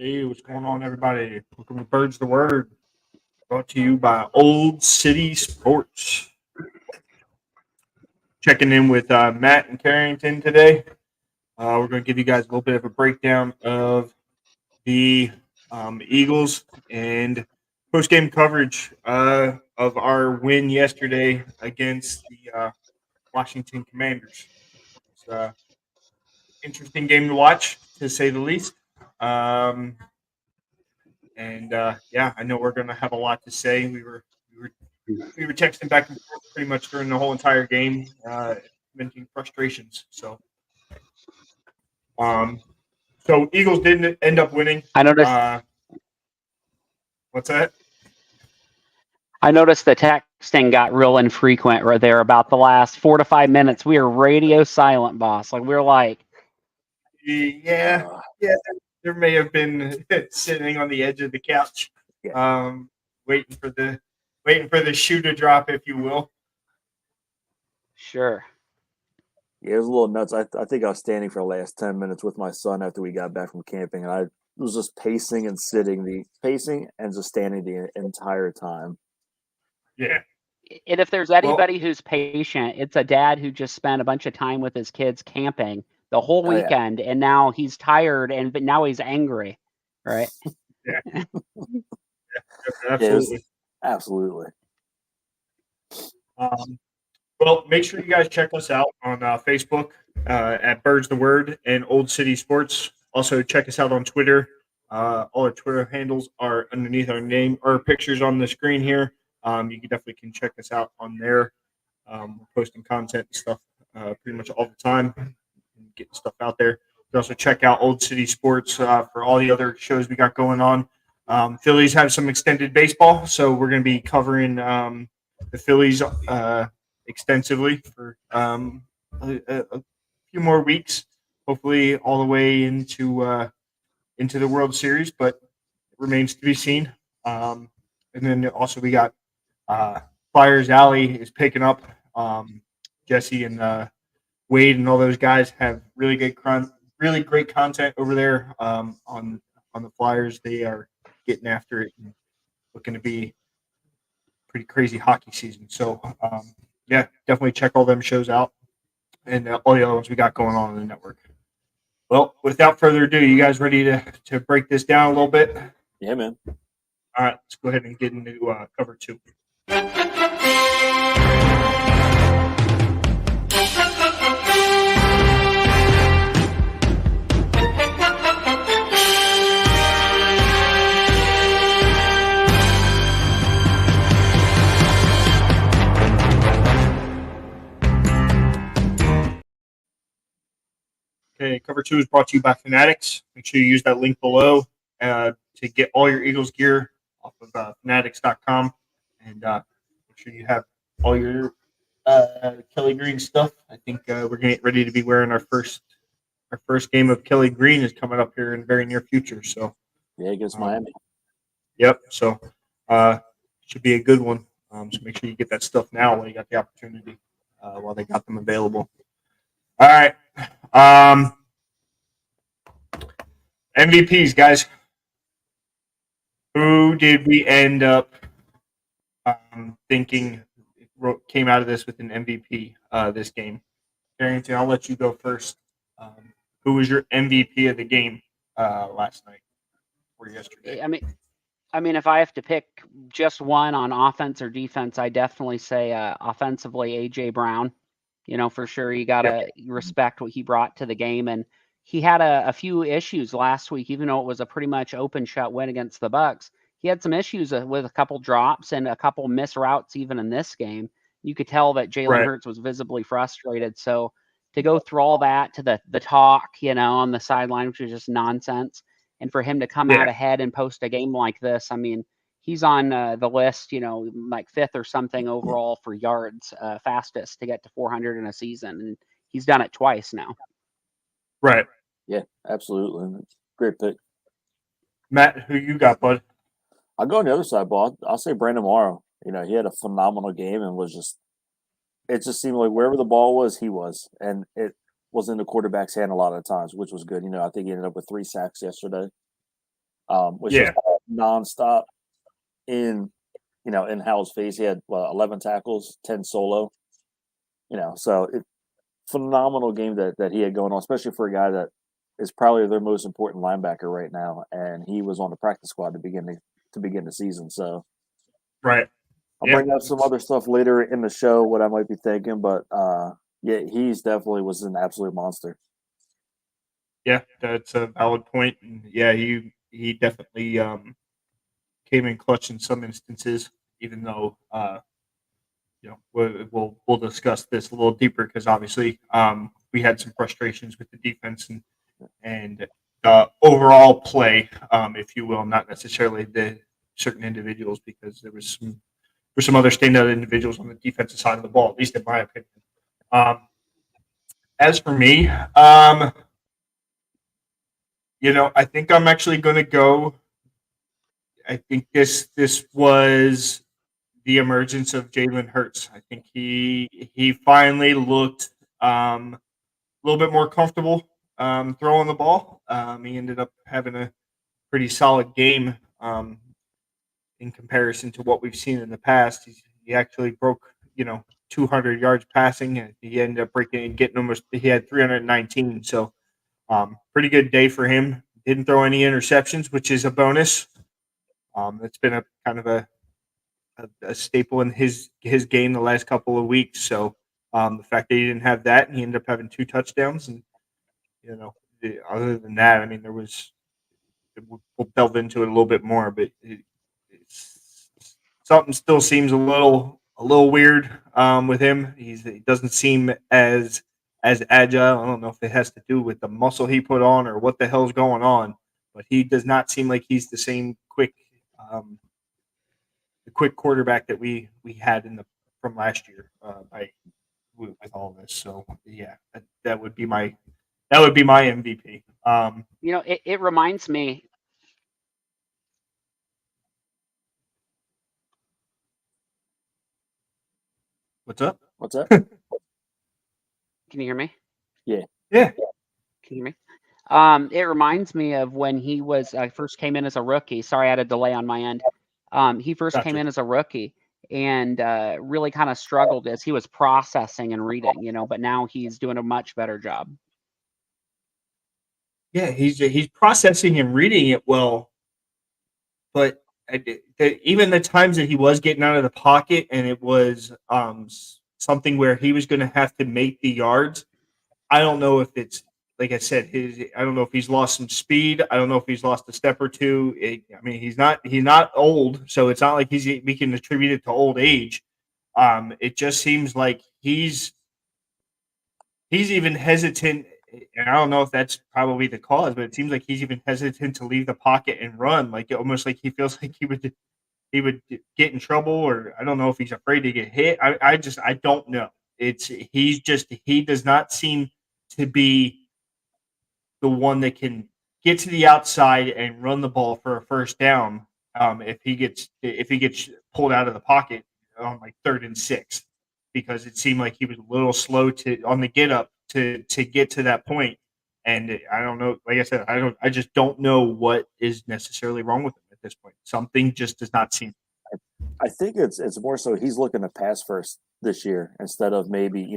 Hey, what's going on, everybody? Welcome to Birds the Word, brought to you by Old City Sports. Checking in with Matt and Carrington today. We're going to give you guys a little bit of a breakdown of the Eagles and post-game coverage of our win yesterday against the Washington Commanders. It's an interesting game to watch, to say the least. Um, And I know we're going to have a lot to say. We were texting back and forth pretty much during the whole entire game, mentioning frustrations. Um, so Eagles didn't end up winning. I noticed. What's that? I noticed the texting got real infrequent right there about the last 4 to 5 minutes. We were radio silent, boss. Like we were like, Yeah. There may have been sitting on the edge of the couch, waiting for the shoe to drop, if you will. sure. Yeah, it was a little nuts. I think I was standing for the last 10 minutes with my son after we got back from camping, and I was just pacing and just standing the entire time. Yeah. And if there's anybody who's patient, it's a dad who just spent a bunch of time with his kids camping the whole weekend, and now he's tired, but now he's angry, right? Yeah. Absolutely. Absolutely. Well, make sure you guys check us out on Facebook at Birds the Word and Old City Sports. Also, check us out on Twitter. All our Twitter handles are underneath our name or pictures on the screen here. You can check us out on there. We're posting content and stuff pretty much all the time, getting stuff out there. You can also check out Old City Sports for all the other shows we got going on. Phillies have some extended baseball, so we're going to be covering the Phillies extensively for a few more weeks, hopefully all the way into the World Series, but it remains to be seen. And then also we got Flyers Alley is picking up. Jesse and Wade and all those guys have really great content over there on the Flyers. They are getting after it and looking to be pretty crazy hockey season. So definitely check all them shows out and all the other ones we got going on the network. Well, without further ado, you guys ready to break this down a little bit? Yeah, man. All right, let's go ahead and get into cover 2. Okay, cover 2 is brought to you by Fanatics. Make sure you use that link below to get all your Eagles gear off of fanatics.com. And make sure you have all your Kelly Green stuff. I think we're getting ready to be wearing our first game of Kelly Green is coming up here in the very near future. So yeah, against Miami. Yep. So should be a good one. So make sure you get that stuff now while you got the opportunity, while they got them available. All right. MVPs, guys. Who did we end up thinking came out of this with an MVP this game? Carrington, I'll let you go first. Who was your MVP of the game last night or yesterday? I mean, if I have to pick just one on offense or defense, I definitely say offensively AJ Brown. For sure, you gotta respect what he brought to the game, and he had a few issues last week, even though it was a pretty much open shut win against the Bucks. He had some issues with a couple drops and a couple missed routes even in this game. You could tell that Jalen Hurts was visibly frustrated. So to go through all that to the talk, on the sideline, which was just nonsense, and for him to come out ahead and post a game like this, I mean, he's on the list, like 5th or something overall for yards, fastest to get to 400 in a season. And he's done it twice now. Right. Yeah, absolutely. Great pick. Matt, who you got, bud? I'll go on the other side, Bob. I'll say Brandon Morrow. He had a phenomenal game and it just seemed like wherever the ball was, he was. And it was in the quarterback's hand a lot of the times, which was good. I think he ended up with 3 sacks yesterday. was just nonstop in Howell's face. He had 11 tackles, 10 solo. So phenomenal game that he had going on, especially for a guy that is probably their most important linebacker right now, and he was on the practice squad to begin the season. So, right. I'll bring up some other stuff later in the show, what I might be thinking, but yeah, he's definitely was an absolute monster. Yeah, that's a valid point. And yeah, he definitely came in clutch in some instances, even though we'll discuss this a little deeper because obviously we had some frustrations with the defense and overall play, if you will, not necessarily the certain individuals because there was some other standout individuals on the defensive side of the ball, at least in my opinion. As for me, I think I'm actually going to go. I think this was the emergence of Jalen Hurts. I think he finally looked a little bit more comfortable throwing the ball. He ended up having a pretty solid game in comparison to what we've seen in the past. He actually broke 200 yards passing, and he ended up breaking and getting almost. He had 319, so pretty good day for him. Didn't throw any interceptions, which is a bonus. That's been a kind of a staple in his game the last couple of weeks. So the fact that he didn't have that and he ended up having 2 touchdowns, and other than that, I mean, there was. We'll delve into it a little bit more, but something still seems a little weird with him. He doesn't seem as agile. I don't know if it has to do with the muscle he put on or what the hell's going on, but he does not seem like he's the same quick quarterback that we had from last year with all this. So yeah, that would be my MVP. It reminds me. What's up? What's up? Can you hear me? Yeah. Yeah. Can you hear me? It reminds me of when he was first came in as a rookie. Sorry, I had a delay on my end. He first came in as a rookie and really kind of struggled as he was processing and reading, but now he's doing a much better job. Yeah, he's processing and reading it well, but even the times that he was getting out of the pocket and it was something where he was going to have to make the yards, I don't know if it's like I said, I don't know if he's lost some speed. I don't know if he's lost a step or two. I mean, he's not old, so it's not like we can attribute it to old age. It just seems like he's even hesitant, and I don't know if that's probably the cause, but it seems like he's even hesitant to leave the pocket and run, like almost like he feels like he would get in trouble, or I don't know if he's afraid to get hit. I don't know. He does not seem to be the one that can get to the outside and run the ball for a first down. If he gets pulled out of the pocket on like 3rd and 6, because it seemed like he was a little slow on the get up to get to that point. And I don't know. Like I said, I just don't know what is necessarily wrong with him at this point. Something just does not seem. I think it's more so he's looking to pass first this year instead of maybe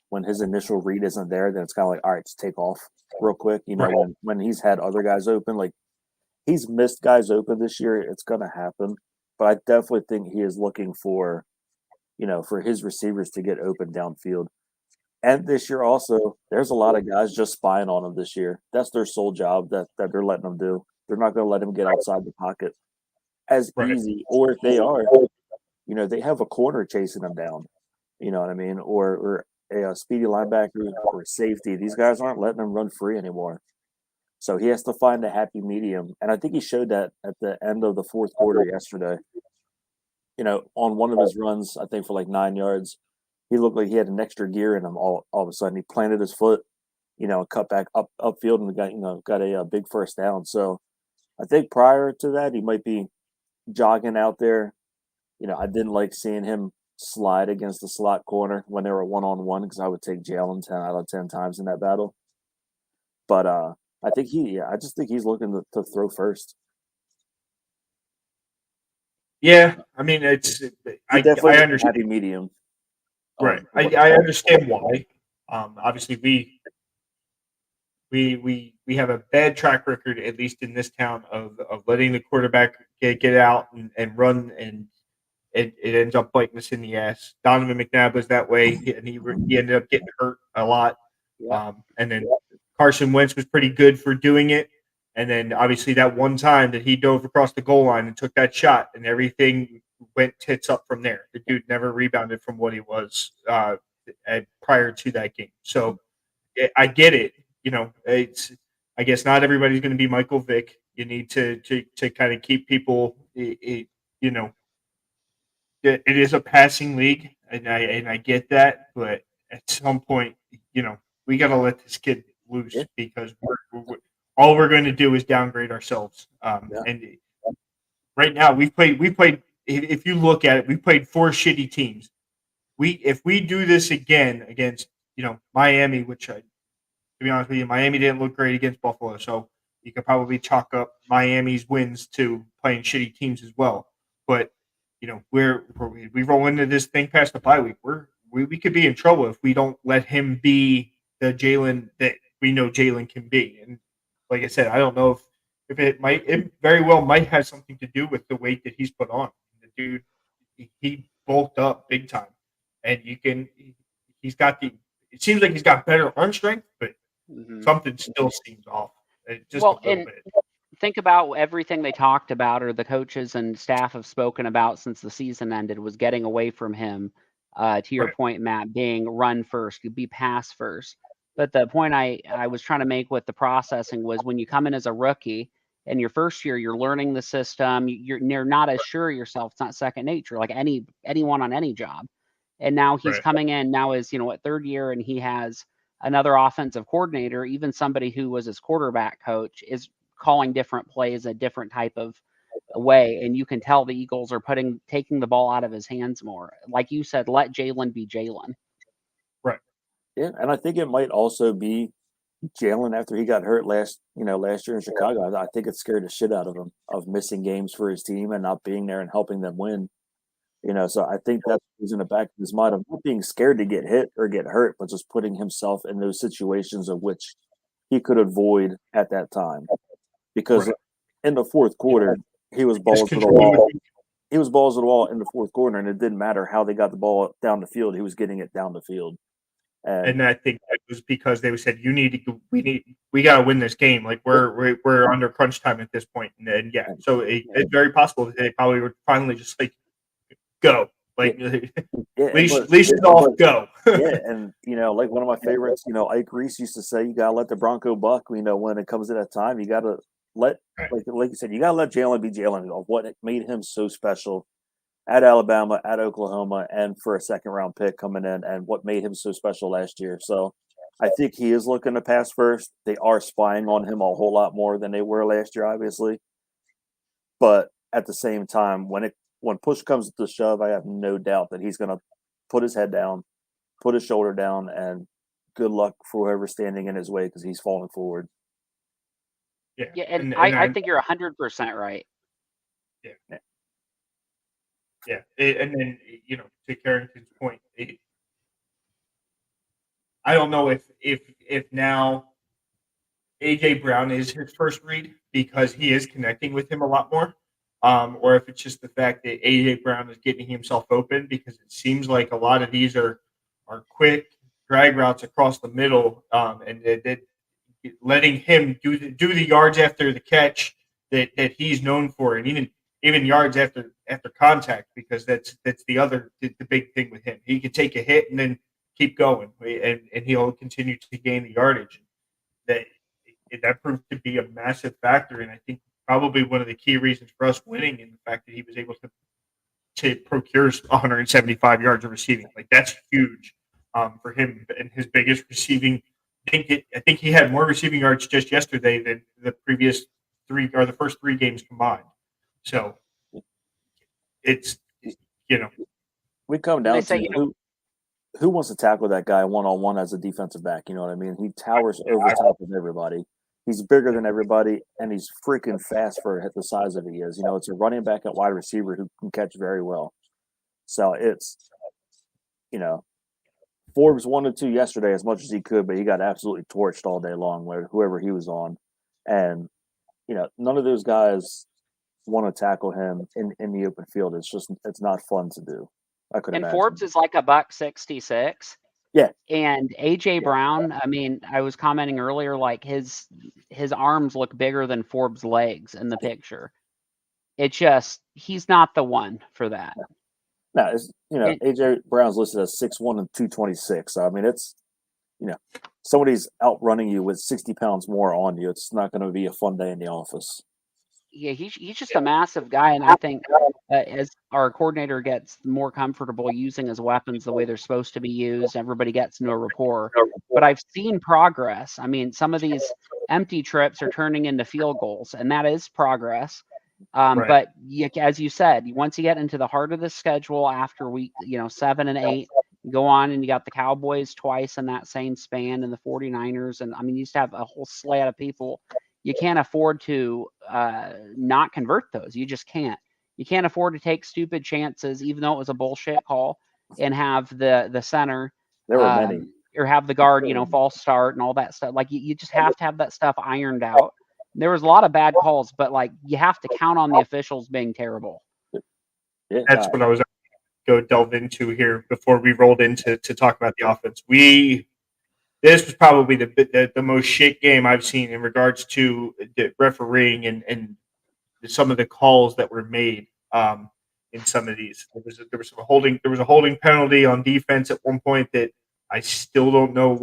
when his initial read isn't there, then it's kind of like, all right, just take off real quick. Right. When he's had other guys open, like he's missed guys open this year, it's going to happen. But I definitely think he is looking for his receivers to get open downfield. And this year also, there's a lot of guys just spying on him this year. That's their sole job that they're letting him do. They're not going to let him get outside the pocket as easy. Or if they are, they have a corner chasing him down. You know what I mean? Or a speedy linebacker or safety. These guys aren't letting him run free anymore. So he has to find a happy medium. And I think he showed that at the end of the 4th quarter yesterday. On one of his runs, I think for like 9 yards, he looked like he had an extra gear in him all of a sudden. He planted his foot, cut back upfield and got a big first down. So I think prior to that, he might be jogging out there. I didn't like seeing him slide against the slot corner when they were 1-on-1 because I would take Jalen 10 out of 10 times in that battle. But I just think he's looking to throw first. Yeah, I mean, it's He I definitely is a understand. happy medium. Right. Of I understand why. Obviously, we have a bad track record, at least in this town, of letting the quarterback get out and run, and it ends up biting us in the ass. Donovan McNabb was that way, he ended up getting hurt a lot. Yeah. And then Carson Wentz was pretty good for doing it. And then obviously that one time that he dove across the goal line and took that shot, and everything went tits up from there. The dude never rebounded from what he was prior to that game. So I get it. You know, it's I guess not everybody's going to be Michael Vick. You need to kind of keep people. You know, it is a passing league, and I get that, but at some point, you know, we got to let this kid loose Yeah. because all we're going to do is downgrade ourselves. Yeah. And right now, we played. If you look at it, we played 4 shitty teams. If we do this again against Miami, which to be honest with you, Miami didn't look great against Buffalo, so you could probably chalk up Miami's wins to playing shitty teams as well. But we roll into this thing past the bye week. We could be in trouble if we don't let him be the Jalen that we know Jalen can be. And like I said, I don't know if it very well might have something to do with the weight that he's put on. The dude, he bulked up big time, and he's got the. It seems like he's got better arm strength, but something still seems off. Just a Well, little and bit. think about everything they talked about or the coaches and staff have spoken about since the season ended was getting away from him. To your Right. point, Matt, being run first, be pass first. But the point I was trying to make with the processing was when you come in as a rookie and your first year, you're learning the system. You're not as sure of yourself. It's not second nature like anyone on any job. And now he's Right. coming in now is what third year, and he has another offensive coordinator, even somebody who was his quarterback coach is calling different plays a different type of way, and you can tell the Eagles are taking the ball out of his hands more. Like you said, let Jalen be Jalen. Right. Yeah, and I think it might also be Jalen after he got hurt last year in Chicago. I think it scared the shit out of him of missing games for his team and not being there and helping them win. So I think that's what's in the back of his mind of not being scared to get hit or get hurt, but just putting himself in those situations of which he could avoid at that time. Because Right. in the fourth quarter, he was Just balls to the control wall. it. He was balls to the wall in the fourth quarter, and it didn't matter how they got the ball down the field. He was getting it down the field. And I think that was because they said we got to win this game. Like we're under crunch time at this point, and yeah, so it's very possible that they probably were finally just like go, like leash it off, go. Yeah, and like one of my favorites, Ike Reese used to say, you gotta let the Bronco buck. When it comes to that time, you gotta let Right. like you said, you gotta let Jalen be Jalen. Of what made him so special at Alabama, at Oklahoma, and for a second round pick coming in, and what made him so special last year. So I think he is looking to pass first. They are spying on him a whole lot more than they were last year, obviously. But at the same time, when push comes to shove, I have no doubt that he's going to put his head down, put his shoulder down, and good luck for whoever's standing in his way because he's falling forward. Yeah, and and I think you're 100% right. yeah. Yeah, and then to Carrington's point, I don't know if now AJ Brown is his first read because he is connecting with him a lot more, or if it's just the fact that AJ Brown is getting himself open because it seems like a lot of these are quick drag routes across the middle, and that letting him do the yards after the catch that he's known for, and even yards after contact because that's the big thing with him. He can take a hit and then keep going, and he'll continue to gain the yardage. That proved to be a massive factor, and I think probably one of the key reasons for us winning in the fact that he was able to procure 175 yards of receiving. Like that's huge for him and his biggest receiving. I think he had more receiving yards just yesterday than the previous the first 3 games combined. So it's we come And they down say, to who wants to tackle that guy one on one as a defensive back. You know what I mean? He towers over top of everybody. He's bigger than everybody, and he's freaking fast for the size of he is. It's a running back at wide receiver who can catch very well. So it's, Forbes wanted to yesterday as much as he could, but he got absolutely torched all day long with whoever he was on. And, none of those guys want to tackle him in the open field. It's not fun to do. I could And imagine. Forbes is like $166. Yeah. And AJ Brown, I mean, I was commenting earlier, like his arms look bigger than Forbes' legs in the picture. It just, he's not the one for that. No, AJ Brown's listed as 6'1" and 226. So I mean, it's somebody's outrunning you with 60 pounds more on you. It's not going to be a fun day in the office. Yeah, he's just a massive guy, and I think as our coordinator gets more comfortable using his weapons the way they're supposed to be used, everybody gets into a rapport. But I've seen progress. I mean, some of these empty trips are turning into field goals, and that is progress. Right. But as you said, once you get into the heart of the schedule after week 7 and 8, you go on and you got the Cowboys twice in that same span, and the 49ers, and I mean, you used to have a whole slate of people. You can't afford to not convert those. You just can't. You can't afford to take stupid chances, even though it was a bullshit call, and have the center There were many, or have the guard, false start and all that stuff. Like you just have to have that stuff ironed out. There was a lot of bad calls, but like you have to count on the officials being terrible. Yeah, That's what I was going to delve into here before we rolled into talk about the offense. This was probably the most shit game I've seen in regards to the refereeing and some of the calls that were made in some of these. There was a holding penalty on defense at one point that I still don't know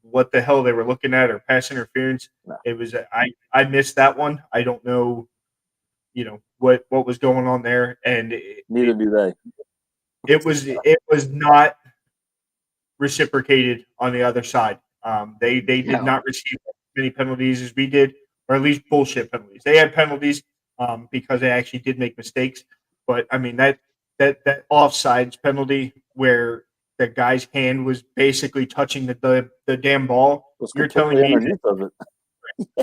what the hell they were looking at, or pass interference. No. It was I missed that one. I don't know, what was going on there, and neither do they. It was not reciprocated on the other side. They did not receive as many penalties as we did, or at least bullshit penalties. They had penalties because they actually did make mistakes. But I mean that offsides penalty where the guy's hand was basically touching the damn ball. You're telling me underneath of it.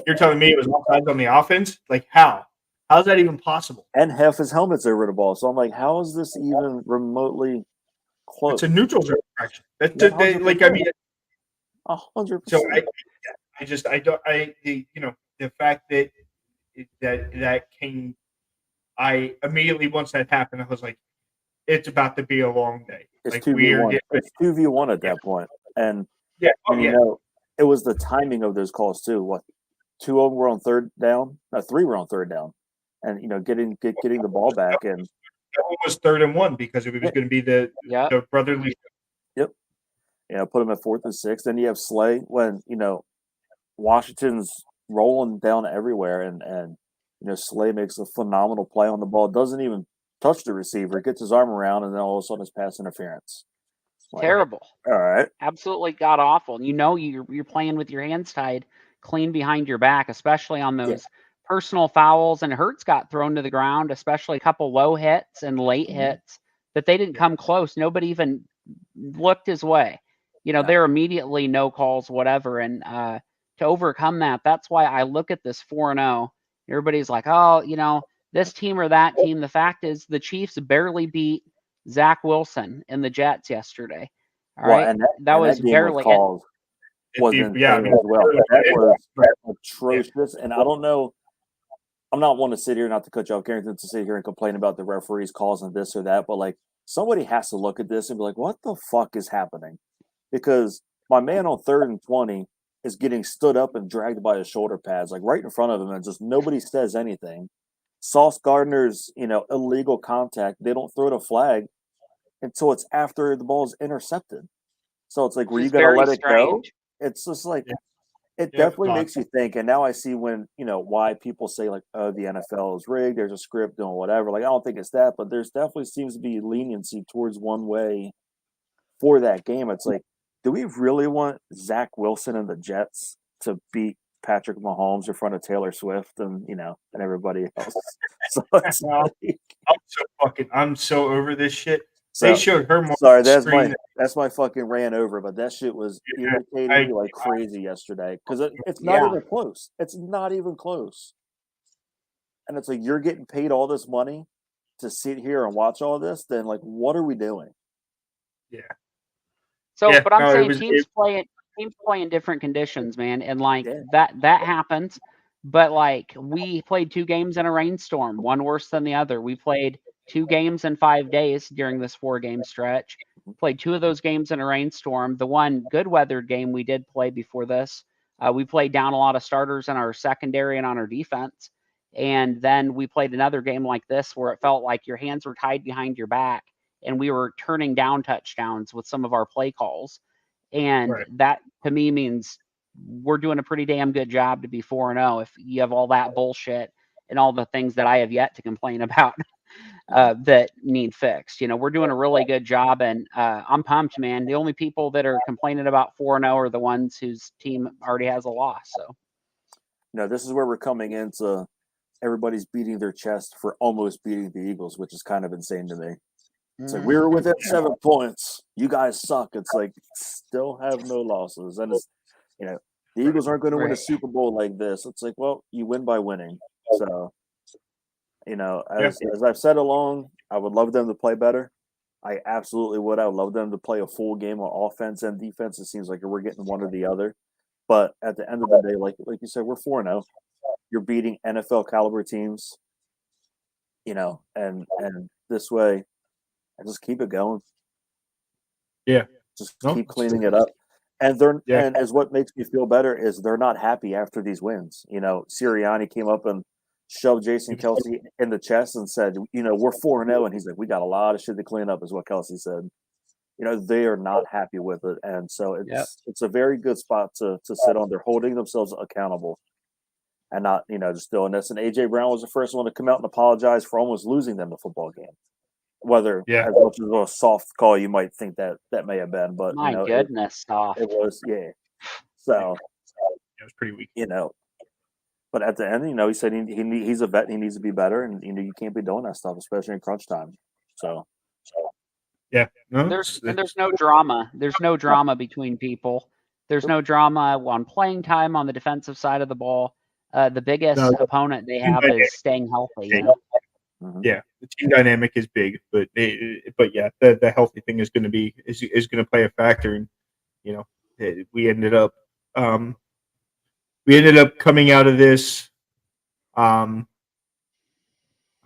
You're telling me it was offsides on the offense? Like how? How's that even possible? And half his helmet's over the ball. So I'm like, how is this even remotely close? It's a neutral zone infraction. That's 100%. So the fact that that came, I immediately, once that happened, I was like, it's about to be a long day. It's like 2v1. It's 2v1 at that point. And it was the timing of those calls too. What, 2 of them were on third down? No, 3 were on third down. And getting the ball back, and that one was 3rd and 1 because it was going to be the brotherly. Yep. Put them at 4th and 6th. Then you have Slay when Washington's rolling down everywhere, and Slay makes a phenomenal play on the ball. Doesn't even touch the receiver, gets his arm around, and then all of a sudden it's pass interference. Terrible. All right. Absolutely god awful. You're playing with your hands tied clean behind your back, especially on those personal fouls. And Hurts got thrown to the ground, especially a couple low hits and late hits that they didn't come close. Nobody even looked his way. They're immediately no calls, whatever. And to overcome that, that's why I look at this 4-0. Everybody's like, oh, this team or that team. The fact is the Chiefs barely beat Zach Wilson and the Jets yesterday. All right. And that was barely called. Was insane as well. That was atrocious. And I don't know. I'm not one to sit here, not to cut you off, Carrington, to sit here and complain about the referees calls and this or that, but like somebody has to look at this and be like, what the fuck is happening? Because my man on 3rd and 20 is getting stood up and dragged by his shoulder pads, like right in front of him, and just nobody says anything. Sauce Gardner's, illegal contact. They don't throw the flag until it's after the ball is intercepted. So it's like, were you going to let it go? It's just like, it definitely makes you think. And now I see when, why people say like, oh, the NFL is rigged. There's a script and whatever. Like, I don't think it's that, but there's definitely seems to be leniency towards one way for that game. It's like, do we really want Zach Wilson and the Jets to beat Patrick Mahomes in front of Taylor Swift and, and everybody else? So it's like, I'm so over this shit. So, they showed her more. Sorry, that's my That's my fucking ran over, but that shit was irritating me like crazy yesterday because it's not even close. It's not even close. And it's like, you're getting paid all this money to sit here and watch all this, then like, what are we doing? Yeah. So, Yeah, but I'm no, saying it- teams play in different conditions, man, and like Yeah. that happens. But like we played 2 games in a rainstorm, one worse than the other. We played 2 games in 5 days during this 4-game stretch. Played 2 of those games in a rainstorm. The one good weathered game we did play before this, we played down a lot of starters in our secondary and on our defense. And then we played another game like this where it felt like your hands were tied behind your back and we were turning down touchdowns with some of our play calls. And Right. that to me means we're doing a pretty damn good job to be 4-0 if you have all that bullshit and all the things that I have yet to complain about that need fixed. You know, we're doing a really good job, and I'm pumped, man. The only people that are complaining about 4-0 are the ones whose team already has a loss. So, This is where we're coming into everybody's beating their chest for almost beating the Eagles, which is kind of insane to me. It's like, we were within 7 points. You guys suck. It's like, still have no losses. And it's, the Eagles aren't going to win a Super Bowl like this. It's like, well, you win by winning. So, as I've said along, I would love them to play better. I absolutely would. I would love them to play a full game of offense and defense. It seems like we're getting one or the other. But at the end of the day, like you said, we're 4-0. You're beating NFL caliber teams, and this way, I just keep it going. Yeah. Just keep cleaning it up. And and as what makes me feel better is they're not happy after these wins. Sirianni came up and shoved Jason Kelsey in the chest and said, we're 4-0. And he's like, we got a lot of shit to clean up, is what Kelsey said. They are not happy with it. And so it's a very good spot to sit on. They're holding themselves accountable and not, just doing this. And A.J. Brown was the first one to come out and apologize for almost losing them the football game. Whether as much as a soft call you might think that may have been, but my goodness, soft. It was, So it was pretty weak. But at the end, he said he's a vet. And he needs to be better, and you can't be doing that stuff, especially in crunch time. So yeah, no, there's no drama. There's no drama between people. There's no drama on playing time on the defensive side of the ball. The biggest opponent they have is staying healthy. Yeah, the team dynamic is big, but yeah, the healthy thing is going to be is going to play a factor. And we ended up coming out of this. I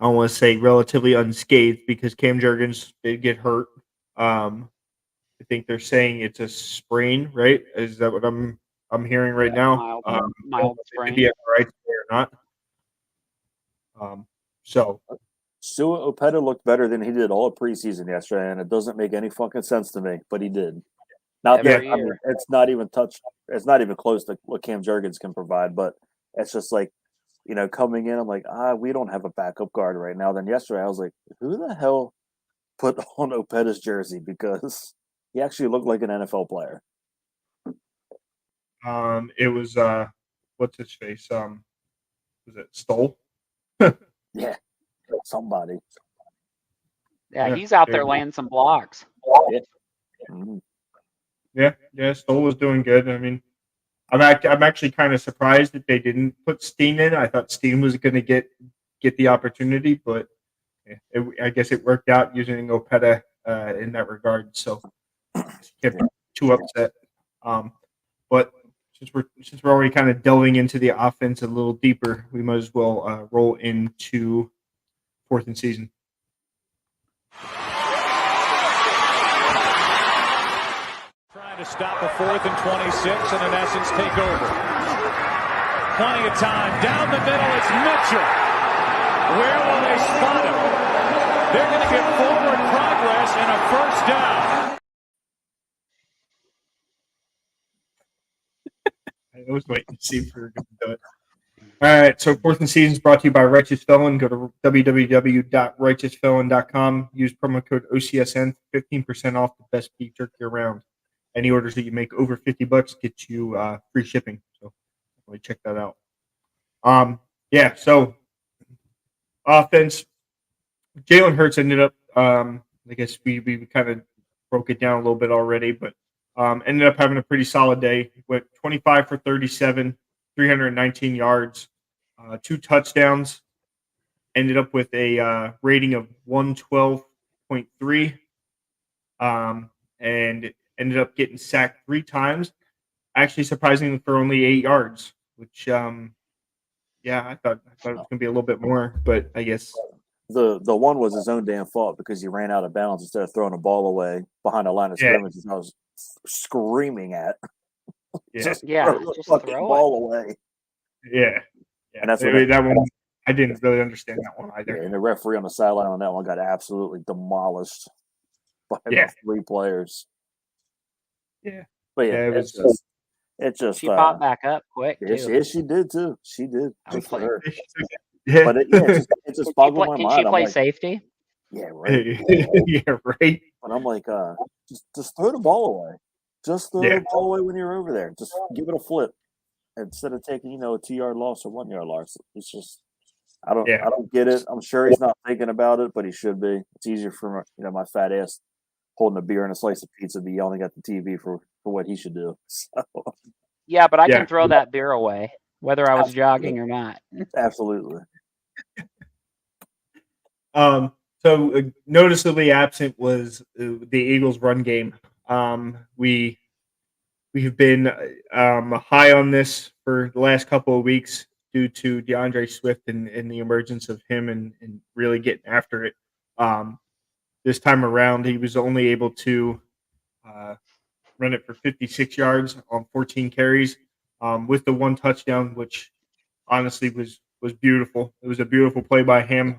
don't want to say relatively unscathed because Cam Jurgens did get hurt. I think they're saying it's a sprain, right? Is that what I'm hearing right now? Mild sprain. Be right or not. So Sua Opeta looked better than he did all of preseason yesterday, and it doesn't make any fucking sense to me, but he did. It's not even touched. It's not even close to what Cam Jurgens can provide, but it's just like, coming in, I'm like, we don't have a backup guard right now. Then yesterday, I was like, who the hell put on Opeta's jersey? Because he actually looked like an NFL player. It was what's his face? Was it Stoll? Yeah, somebody. Yeah, he's out there laying some blocks. Yeah. Yeah, Stoll was doing good. I mean, I'm actually kind of surprised that they didn't put Steen in. I thought Steen was going to get the opportunity, but I guess it worked out using Opeta in that regard. So can't be too upset. But since we're already kind of delving into the offense a little deeper, we might as well roll into 4th and season. Trying to stop a 4th and 26 and in essence take over. Plenty of time. Down the middle, it's Mitchell. Where will they spot him? They're going to get forward progress and a first down. I was waiting to see if we were going to do it. All right, so 4th and season is brought to you by Righteous Felon. Go to www.righteousfelon.com. Use promo code OCSN for 15% off the best beef jerky around. Any orders that you make over $50 get you free shipping. So definitely check that out. So offense. Jalen Hurts ended up. I guess we kind of broke it down a little bit already, but ended up having a pretty solid day. Went 25 for 37, 319 yards, 2 touchdowns. Ended up with a rating of 112.3, and ended up getting sacked 3 times. Actually, surprisingly, for only 8 yards, which I thought it was gonna be a little bit more, but I guess The one was his own damn fault because he ran out of bounds instead of throwing a ball away behind the line of scrimmage. I was screaming at, just throw the just fucking throw it. ball away. Yeah. And that's that one. I didn't really understand that one either. Yeah, and the referee on the sideline on that one got absolutely demolished by about 3 players. Yeah. But it just She popped back up quick too. She did too. She did. Good for her. Yeah. But it just boggled my mind. Can she play like, safety? yeah, right. Yeah, right. But I'm like, just throw the ball away. Just throw the ball away when you're over there. Just give it a flip instead of taking, a 2-yard loss or 1-yard loss. It's just, I don't get it. I'm sure he's not thinking about it, but he should be. It's easier for my fat ass holding a beer and a slice of pizza to be yelling at the TV for what he should do. So, yeah, but I can throw that beer away whether I was jogging or not. Absolutely. So noticeably absent was the Eagles' run game. We have been high on this for the last couple of weeks due to DeAndre Swift and the emergence of him and really getting after it. This time around, he was only able to run it for 56 yards on 14 carries with the 1 touchdown, which honestly was beautiful. It was a beautiful play by him.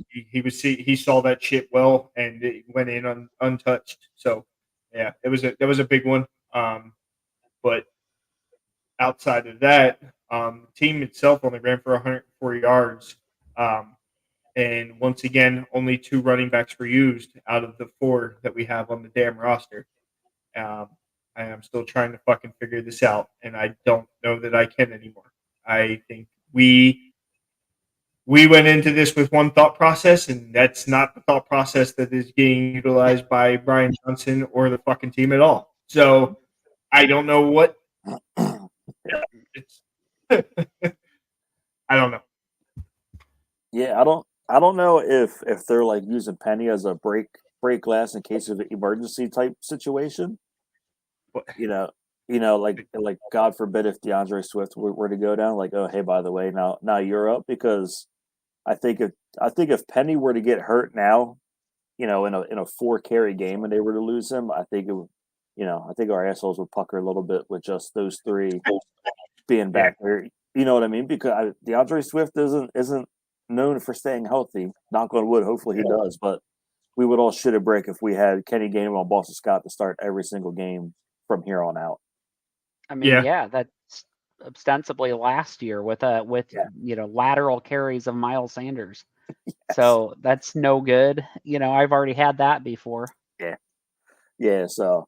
He saw that shit well and it went in untouched. So yeah, that was a big one. But outside of that, the team itself only ran for 104 yards. And once again, only 2 running backs were used out of the 4 that we have on the damn roster. I am still trying to fucking figure this out, and I don't know that I can anymore. I think we went into this with one thought process, and that's not the thought process that is being utilized by Brian Johnson or the fucking team at all. So I don't know what. It's I don't know. Yeah, I don't know if they're like using Penny as a break glass in case of an emergency type situation. Like God forbid if DeAndre Swift were to go down, like, oh hey, by the way, now you're up, because I think if Penny were to get hurt now, in a 4 carry game and they were to lose him, I think I think our assholes would pucker a little bit with just those 3 being back there. You know what I mean? Because DeAndre Swift isn't known for staying healthy. Knock on wood, hopefully he does. But we would all shit a brick if we had Kenny Gainwell and Boston Scott to start every single game from here on out. I mean, that's ostensibly last year with lateral carries of Miles Sanders. Yes. So that's no good. I've already had that before. Yeah. So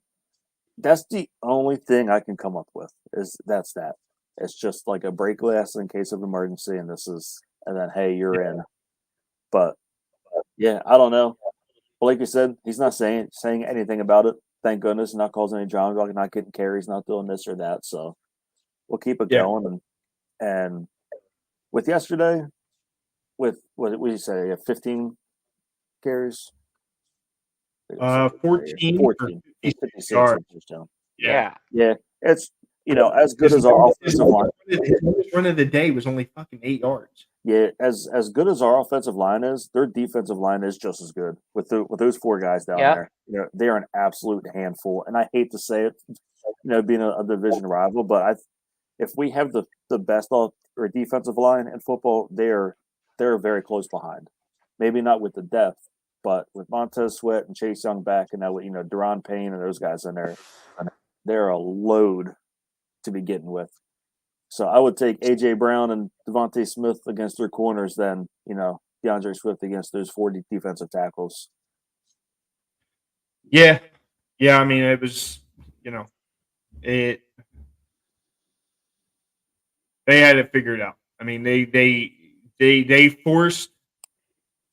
that's the only thing I can come up with that. It's just like a break glass in case of emergency, and then hey, you're in. But yeah, I don't know. But like you said, he's not saying anything about it. Thank goodness, not causing any drama, like not getting carries, not doing this or that. So we'll keep it going. And with yesterday, with what did you say? 15 carries. 14. 56 touchdown. Yeah. It's as good as our offensive line. His run of the day was only fucking 8 yards. Yeah, as good as our offensive line is, their defensive line is just as good with those 4 guys down there. They are an absolute handful, and I hate to say it, being a division rival, but if we have the best or defensive line in football, they're very close behind. Maybe not with the depth, but with Montez Sweat and Chase Young back, and now with Deron Payne and those guys in there, they're a load to be getting with. So I would take A.J. Brown and Devontae Smith against their corners than, DeAndre Swift against those 40 defensive tackles. Yeah. I mean, it was, they had it figured out. I mean, they forced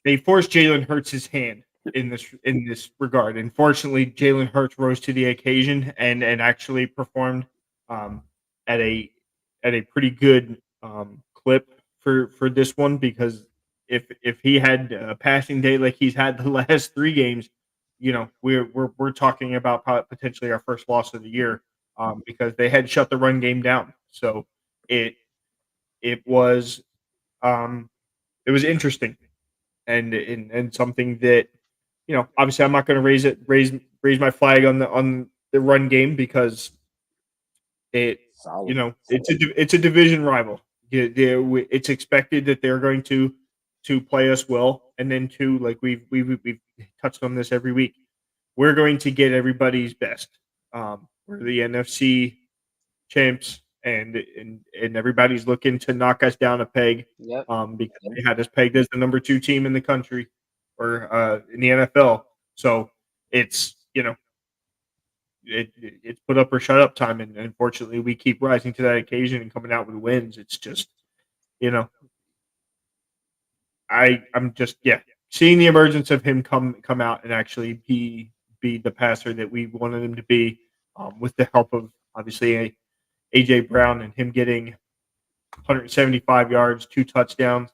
Jalen Hurts' hand in this regard. Unfortunately, Jalen Hurts rose to the occasion and actually performed um, at a pretty good clip for this one, because if he had a passing day like he's had the last 3 games, we're talking about potentially our first loss of the year, because they had shut the run game down. So it it was um, it was interesting, and something that, obviously I'm not going to raise my flag on the run game, because it Solid. it's a division rival. It's expected that they're going to play us well, and then two, like we've touched on this every week, we're going to get everybody's best. We're the NFC champs, and everybody's looking to knock us down a peg, Yep. because they had us pegged as the number 2 team in the country, or in the NFL. So it's it's put up or shut up time, and unfortunately we keep rising to that occasion and coming out with wins. It's just, you know I'm just, seeing the emergence of him come out and actually be the passer that we wanted him to be, with the help of obviously AJ Brown, and him getting 175 yards, 2 touchdowns.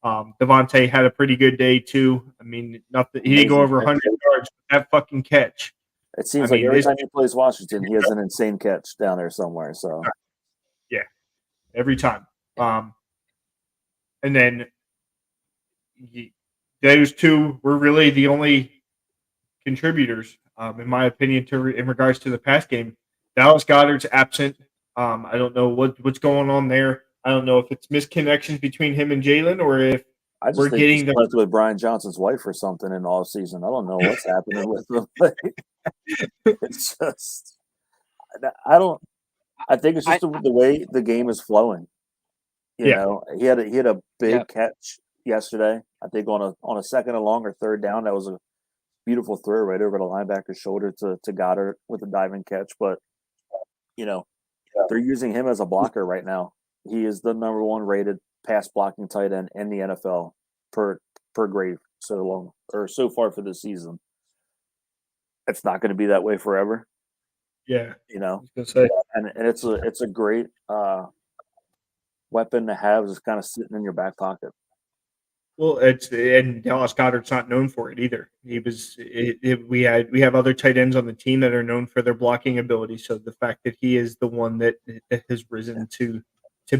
Devontae had a pretty good day too. I mean, nothing. He didn't go over 100 yards. That fucking catch. It seems I like mean, every this, time he plays Washington, he has an insane catch down there somewhere. So yeah, every time. And then those two were really the only contributors, in my opinion, in regards to the pass game. Dallas Goddard's absent. I don't know what's going on there. I don't know if it's misconnections between him and Jalen, or if I just we're think he's getting the. slept with Brian Johnson's wife or something in the off season. I don't know what's happening with him. It's just I don't. I think it's just the way the game is flowing. He had a big catch yesterday. I think on a second and long or third down, that was a beautiful throw right over the linebacker's shoulder to Goddard with a diving catch. But they're using him as a blocker right now. He is the number 1 rated pass blocking tight end in the NFL per grade so far for this season. It's not going to be that way forever. Yeah, and it's a great weapon to have, just kind of sitting in your back pocket. Well, and Dallas Goddard's not known for it either. We have other tight ends on the team that are known for their blocking ability. So the fact that he is the one that has risen to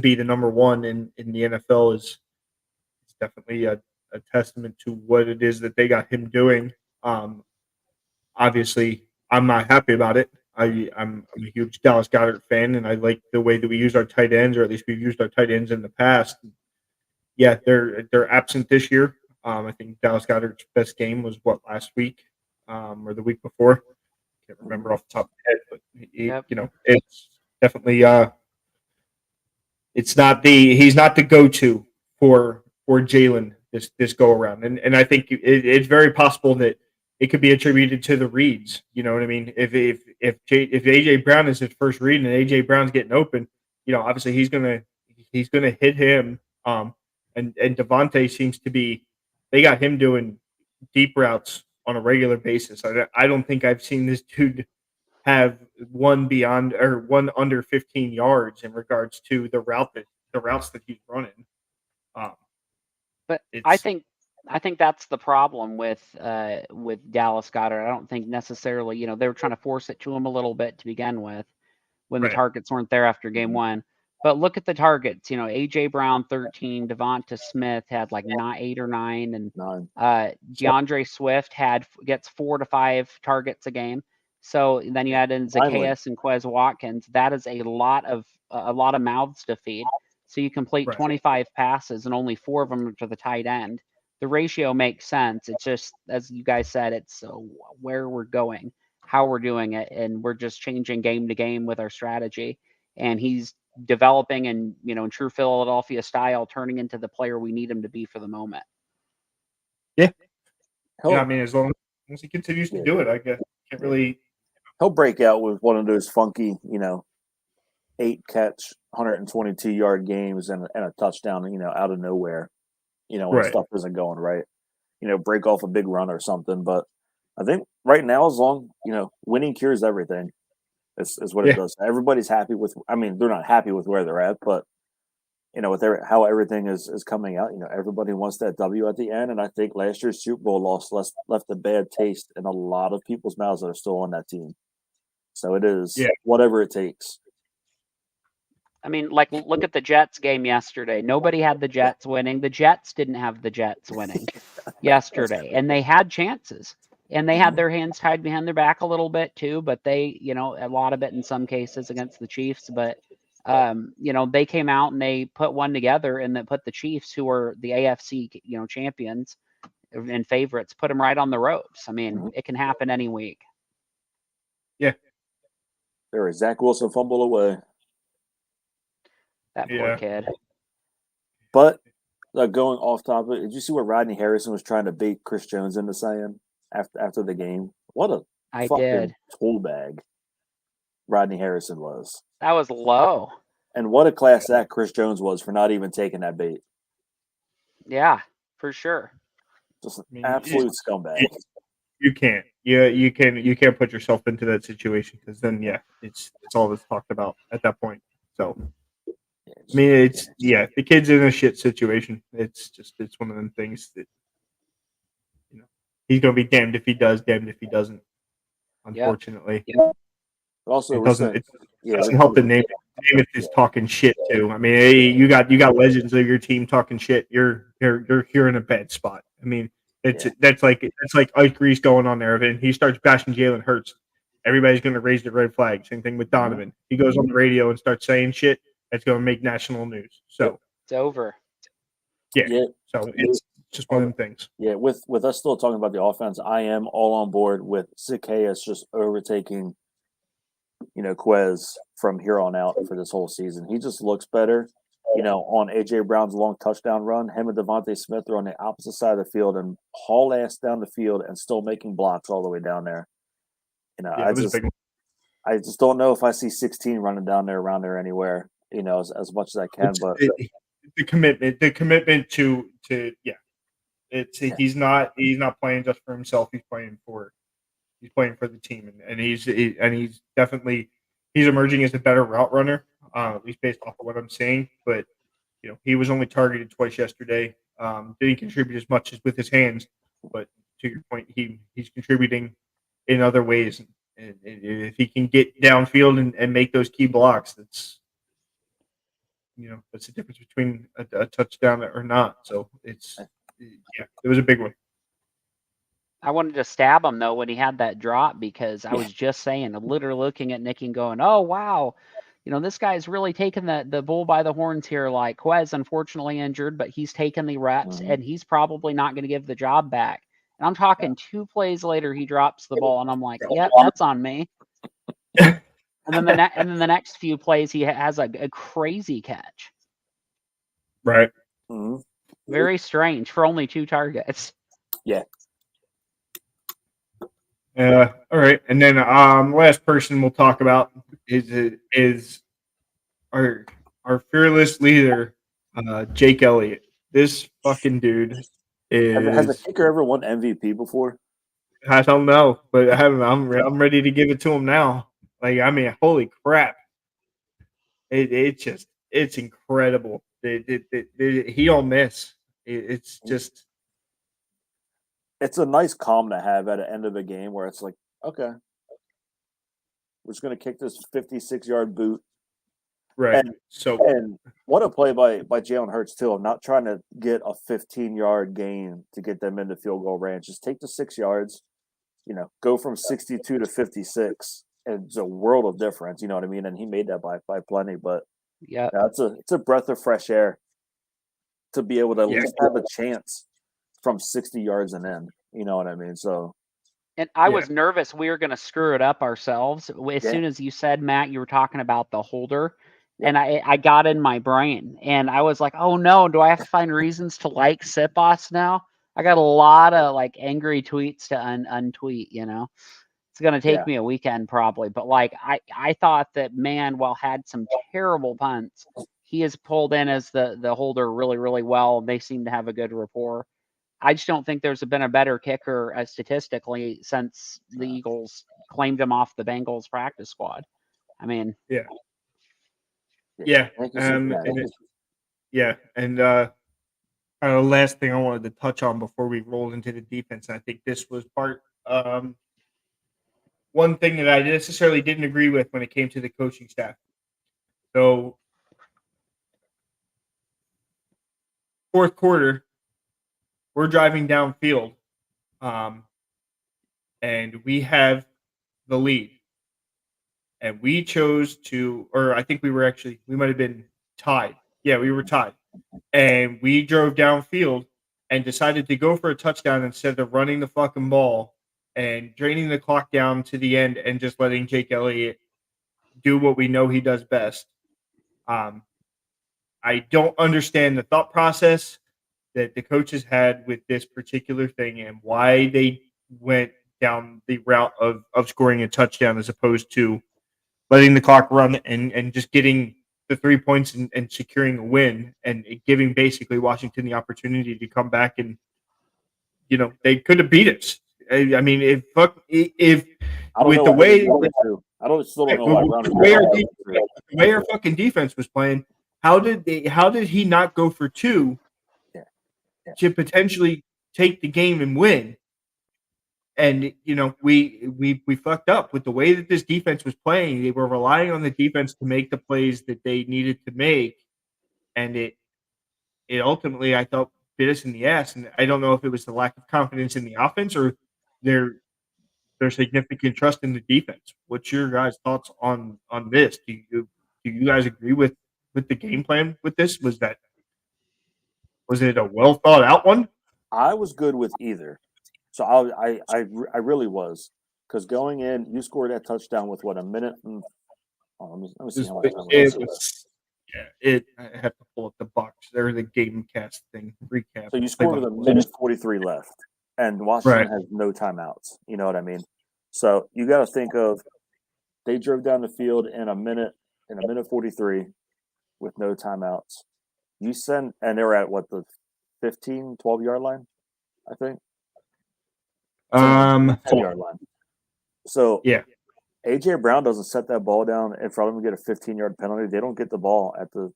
be the number 1 in the NFL is definitely a testament to what it is that they got him doing. Obviously, I'm not happy about it. I'm a huge Dallas Goddard fan, and I like the way that we use our tight ends, or at least we've used our tight ends in the past. Yeah, they're absent this year. I think Dallas Goddard's best game was last week, or the week before. Can't remember off the top of my head, but it's definitely he's not the go-to for Jalen this go around, and I think it's very possible that it could be attributed to the reads. You know what I mean? If AJ Brown is his first read and AJ Brown's getting open, obviously he's gonna hit him. And Devontae seems to be, they got him doing deep routes on a regular basis. I don't think I've seen this dude have one under 15 yards in regards to the routes that he's running. But I think that's the problem with Dallas Goddard. I don't think necessarily, they were trying to force it to him a little bit to begin with when the targets weren't there after game 1. But look at the targets. AJ Brown 13, Devonta Smith had like 8 or 9, and DeAndre Swift gets 4 to 5 targets a game. So then you add in Zacchaeus and Quez Watkins. That is a lot of mouths to feed. So you complete 25 passes and only 4 of them are to the tight end. The ratio makes sense. It's just, as you guys said, it's where we're going, how we're doing it, and we're just changing game to game with our strategy. And he's developing and, in true Philadelphia style, turning into the player we need him to be for the moment. Yeah. I mean, as long as he continues to do it, I guess can't really. He'll break out with one of those funky, 8 catch, 122-yard games and a touchdown, out of nowhere, when stuff isn't going right. break off a big run or something. But I think right now, as long winning cures everything. Is what it does. Everybody's happy with. I mean, they're not happy with where they're at, but with how everything is coming out, everybody wants that W at the end. And I think last year's Super Bowl loss left a bad taste in a lot of people's mouths that are still on that team. So it is whatever it takes. I mean, like, look at the Jets game yesterday. Nobody had the Jets winning. The Jets didn't have the Jets winning yesterday, and they had chances. And they had their hands tied behind their back a little bit too, but they, a lot of it in some cases against the Chiefs. But, they came out and they put one together and then put the Chiefs, who are the AFC, champions and favorites, put them right on the ropes. I mean, it can happen any week. Yeah. There is Zach Wilson fumble away. That poor kid. But going off topic, did you see what Rodney Harrison was trying to bait Chris Jones into saying after the game? What a fucking tool bag Rodney Harrison was. That was low. And what a class act Chris Jones was for not even taking that bait. Yeah, for sure. Just an absolute scumbag. You can't. Yeah, you can't put yourself into that situation because then it's all that's talked about at that point. So I mean, the kid's in a shit situation. It's one of them things that he's gonna be damned if he does, damned if he doesn't. Unfortunately, also it doesn't help the name. Namath is talking shit too. I mean, hey, you got legends of your team talking shit. You're in a bad spot. I mean, that's like Ike Reese going on there, and he starts bashing Jalen Hurts. Everybody's gonna raise the red flag. Same thing with Donovan. He goes on the radio and starts saying shit. That's going to make national news. So it's over. Yeah. So it's just one of them things. Yeah. With us still talking about the offense, I am all on board with Zacchaeus just overtaking, Quez from here on out for this whole season. He just looks better. On AJ Brown's long touchdown run, him and Devontae Smith are on the opposite side of the field and haul ass down the field and still making blocks all the way down there. I just don't know if I see 16 running down there around there anywhere. As much as I can, but the commitment to he's not playing just for himself. He's playing for the team, and he's definitely emerging as a better route runner, at least based off of what I'm seeing. But he was only targeted twice yesterday. Didn't contribute as much as with his hands, but to your point, he's contributing in other ways, and if he can get downfield and make those key blocks, that's the difference between a touchdown or not. So it was a big one. I wanted to stab him though when he had that drop because I was just saying, literally looking at Nicky and going, "Oh wow, this guy's really taking the bull by the horns here." Like Quez, unfortunately injured, but he's taken the reps and he's probably not going to give the job back. And I'm talking 2 plays later, he drops the ball, and I'm like, "Yep, that's on me." And then the next few plays, he has a crazy catch. Right. Mm-hmm. Very strange for only 2 targets. Yeah. All right, and then last person we'll talk about is our fearless leader, Jake Elliott. This fucking dude has a kicker ever won MVP before? I don't know, but I'm ready to give it to him now. Like, I mean, holy crap! It's incredible. He don't miss. It's just. It's a nice calm to have at the end of a game where it's like, okay, we're just going to kick this 56-yard boot. Right. And what a play by Jalen Hurts, too. I'm not trying to get a 15-yard gain to get them into field goal range. Just take the 6 yards, go from 62 to 56. And it's a world of difference, you know what I mean? And he made that by plenty. But it's a breath of fresh air to be able to at least have a chance from 60 yards and in, you know what I mean? So, and I was nervous we were going to screw it up ourselves. As soon as you said, Matt, you were talking about the holder, and I got in my brain, and I was like, oh no, do I have to find reasons to like Sipos now? I got a lot of like angry tweets to untweet, It's going to take me a weekend probably, but like I thought that Manuel had some terrible punts. He is pulled in as the holder really, really well. They seem to have a good rapport. I just don't think there's been a better kicker statistically since the Eagles claimed him off the Bengals practice squad. I mean, Yeah. And kind of the last thing I wanted to touch on before we roll into the defense, and I think this was part one thing that I necessarily didn't agree with when it came to the coaching staff. So, fourth quarter, we're driving downfield, and we have the lead. And we chose to, or I think we might have been tied. Yeah, we were tied. And we drove downfield and decided to go for a touchdown instead of running the fucking ball and draining the clock down to the end and just letting Jake Elliott do what we know he does best. I don't understand the thought process that the coaches had with this particular thing and why they went down the route of scoring a touchdown as opposed to letting the clock run and just getting the 3 points and securing a win and giving basically Washington the opportunity to come back and, they could have beat us. I mean, with the way our fucking defense was playing, how did he not go for two to potentially take the game and win? And we fucked up with the way that this defense was playing. They were relying on the defense to make the plays that they needed to make, and it ultimately, I thought, bit us in the ass. And I don't know if it was the lack of confidence in the offense or their significant trust in the defense. What's your guys' thoughts on this? Do you guys agree with the game plan with this? Was it a well thought out one? I was good with either. So I really was, because going in, you scored that touchdown with what, a minute and let me see how much time it was. I have to pull up the box. There's the game cast thing recap. So you scored with a minute 43 left, and Washington has no timeouts. You know what I mean? So you got to think of, they drove down the field in a minute 43 with no timeouts. And they were at what, the 15, 12-yard line, I think. 10-yard line. So yeah, AJ Brown doesn't set that ball down in front of them and get a 15-yard penalty. They don't get the ball at the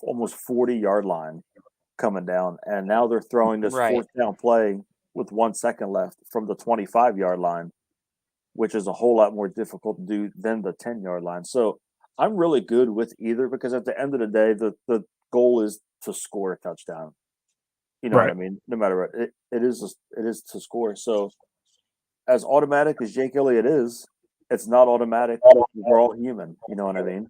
almost 40-yard line coming down, and now they're throwing this fourth down play with 1 second left from the 25-yard line, which is a whole lot more difficult to do than the 10-yard line. So I'm really good with either, because at the end of the day, the goal is to score a touchdown. You know what I mean? No matter what, it is to score. So as automatic as Jake Elliott is, it's not automatic. We're all human. You know what I mean?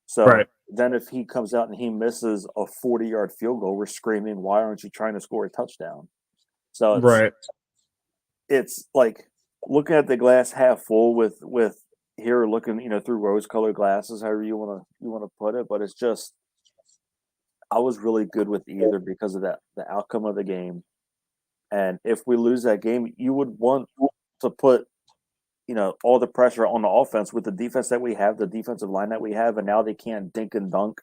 So then if he comes out and he misses a 40-yard field goal, we're screaming, "Why aren't you trying to score a touchdown?" So it's like looking at the glass half full with here looking, through rose-colored glasses, however you want to put it. But it's just, I was really good with either because of the outcome of the game. And if we lose that game, you would want to put, all the pressure on the offense with the defense that we have, the defensive line that we have, and now they can't dink and dunk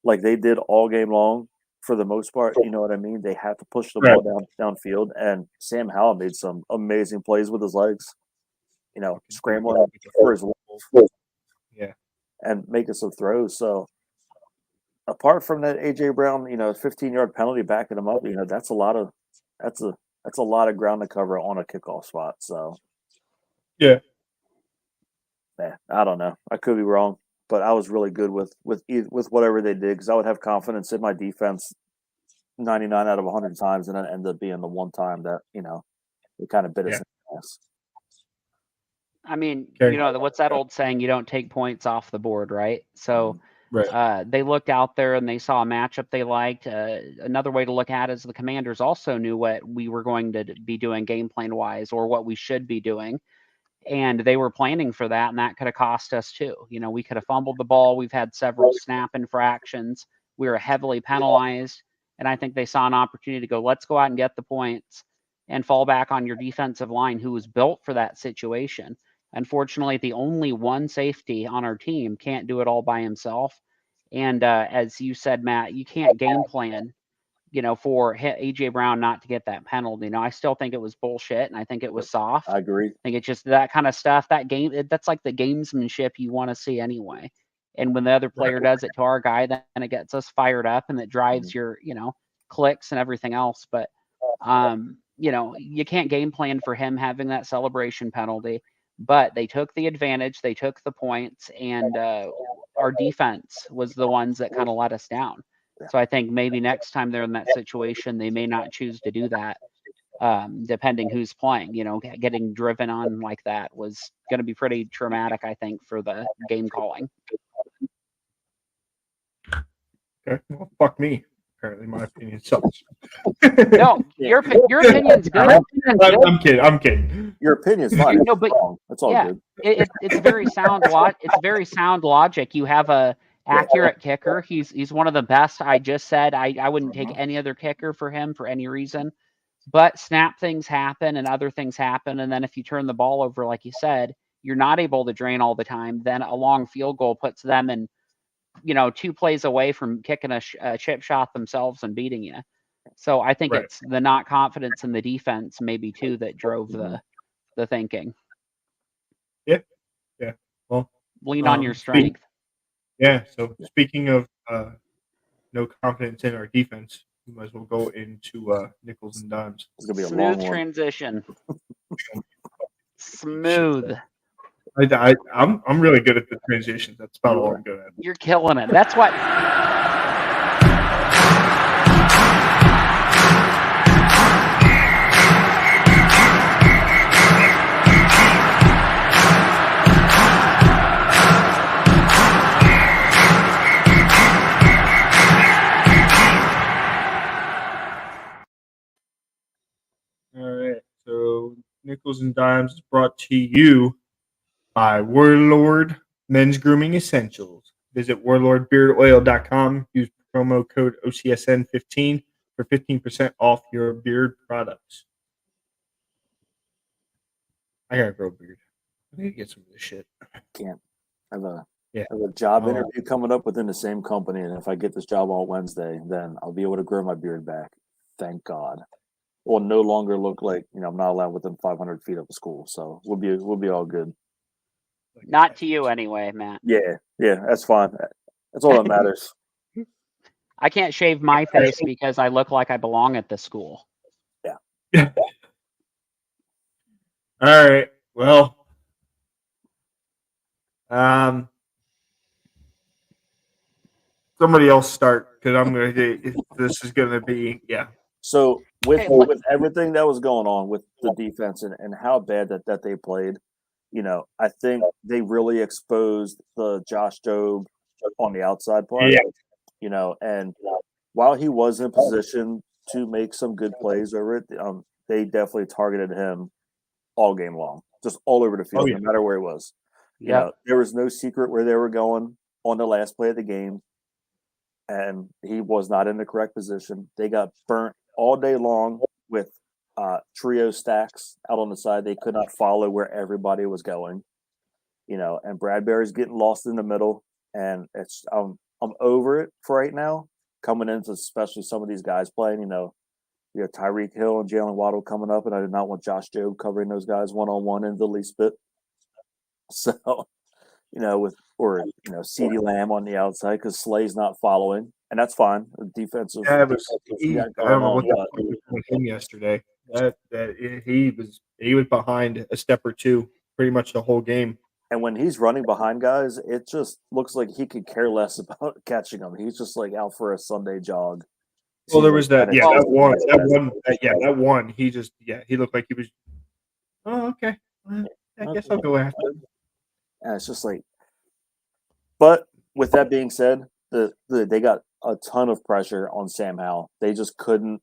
like they did all game long for the most part. You know what I mean? They have to push the ball downfield, and Sam Howell made some amazing plays with his legs, scrambling for his life, and making some throws. So apart from that AJ Brown, 15-yard penalty backing him up, that's a lot of ground to cover on a kickoff spot. So yeah, I don't know. I could be wrong, but I was really good with whatever they did, because I would have confidence in my defense 99 out of 100 times, and then end up being the one time that it kind of bit us in the ass. I mean, what's that old saying? You don't take points off the board, right? So they looked out there and they saw a matchup they liked. Another way to look at it is the Commanders also knew what we were going to be doing game plan wise, or what we should be doing. And they were planning for that, and that could have cost us too. We could have fumbled the ball. We've had several snap infractions. We were heavily penalized. And I think they saw an opportunity to go, let's go out and get the points and fall back on your defensive line, who was built for that situation. Unfortunately, the only one safety on our team can't do it all by himself. And as you said, Matt, you can't game plan for AJ Brown not to get that penalty. I still think it was bullshit, and I think it was soft. I agree. I think it's just that kind of stuff. That's like the gamesmanship you want to see anyway. And when the other player does it to our guy, then it gets us fired up, and it drives your clicks and everything else. But you can't game plan for him having that celebration penalty. But they took the advantage, they took the points, and our defense was the ones that kind of let us down. So I think maybe next time they're in that situation, they may not choose to do that, depending who's playing. Getting driven on like that was going to be pretty traumatic, I think, for the game calling. Okay, well, fuck me. Apparently, my opinion sucks. No, your opinion's good. I'm kidding. Your opinion's fine. No, but that's all good. It's very sound. It's very sound logic. You have a accurate kicker. He's one of the best. I just said I wouldn't take any other kicker for him for any reason. But snap things happen and other things happen, and then if you turn the ball over, like you said, you're not able to drain all the time. Then a long field goal puts them in 2 plays away from kicking a chip shot themselves and beating you. So I think it's the not confidence in the defense maybe too that drove the thinking. Yeah. Well, lean on your strength. So speaking of no confidence in our defense, we might as well go into nickels and dimes. It's gonna be a smooth long transition. Smooth. I'm really good at the transitions. That's about all I'm good at. You're killing it. That's what. All right. So nickels and dimes is brought to you by Warlord Men's Grooming Essentials. Visit warlordbeardoil.com. Use promo code OCSN15 for 15% off your beard products. I gotta grow a beard. I need to get some of this shit. Can't. I have a job interview coming up within the same company, and if I get this job on Wednesday, then I'll be able to grow my beard back. Thank God. It will no longer look like I'm not allowed within 500 feet of a school, so we'll be all good. Not to you anyway, Matt. Yeah, that's fine. That's all that matters. I can't shave my face because I look like I belong at the school. Yeah. All right. Well, somebody else start because I'm gonna get. This is gonna be So with everything that was going on with the defense and how bad that they played, I think they really exposed the Josh Jobe on the outside play. And while he was in position to make some good plays over it, they definitely targeted him all game long, just all over the field, no matter where he was. There was no secret where they were going on the last play of the game, and he was not in the correct position. They got burnt all day long with trio stacks out on the side. They could not follow where everybody was going, and Bradbury's getting lost in the middle. And it's I'm over it for right now. Coming into especially some of these guys playing, you have Tyreek Hill and Jalen Waddle coming up, and I did not want Josh Jobe covering those guys one-on-one in the least bit. So, CeeDee Lamb on the outside because Slay's not following, and that's fine. Defensive. I don't know what the fuck was with him yesterday. That he was behind a step or two pretty much the whole game. And when he's running behind guys, it just looks like he could care less about catching them. He's just like out for a Sunday jog. Well, there was that one. He just he looked like he was. Oh, okay. I guess I'll go after him. And it's just like, but with that being said, they got a ton of pressure on Sam Howell. They just couldn't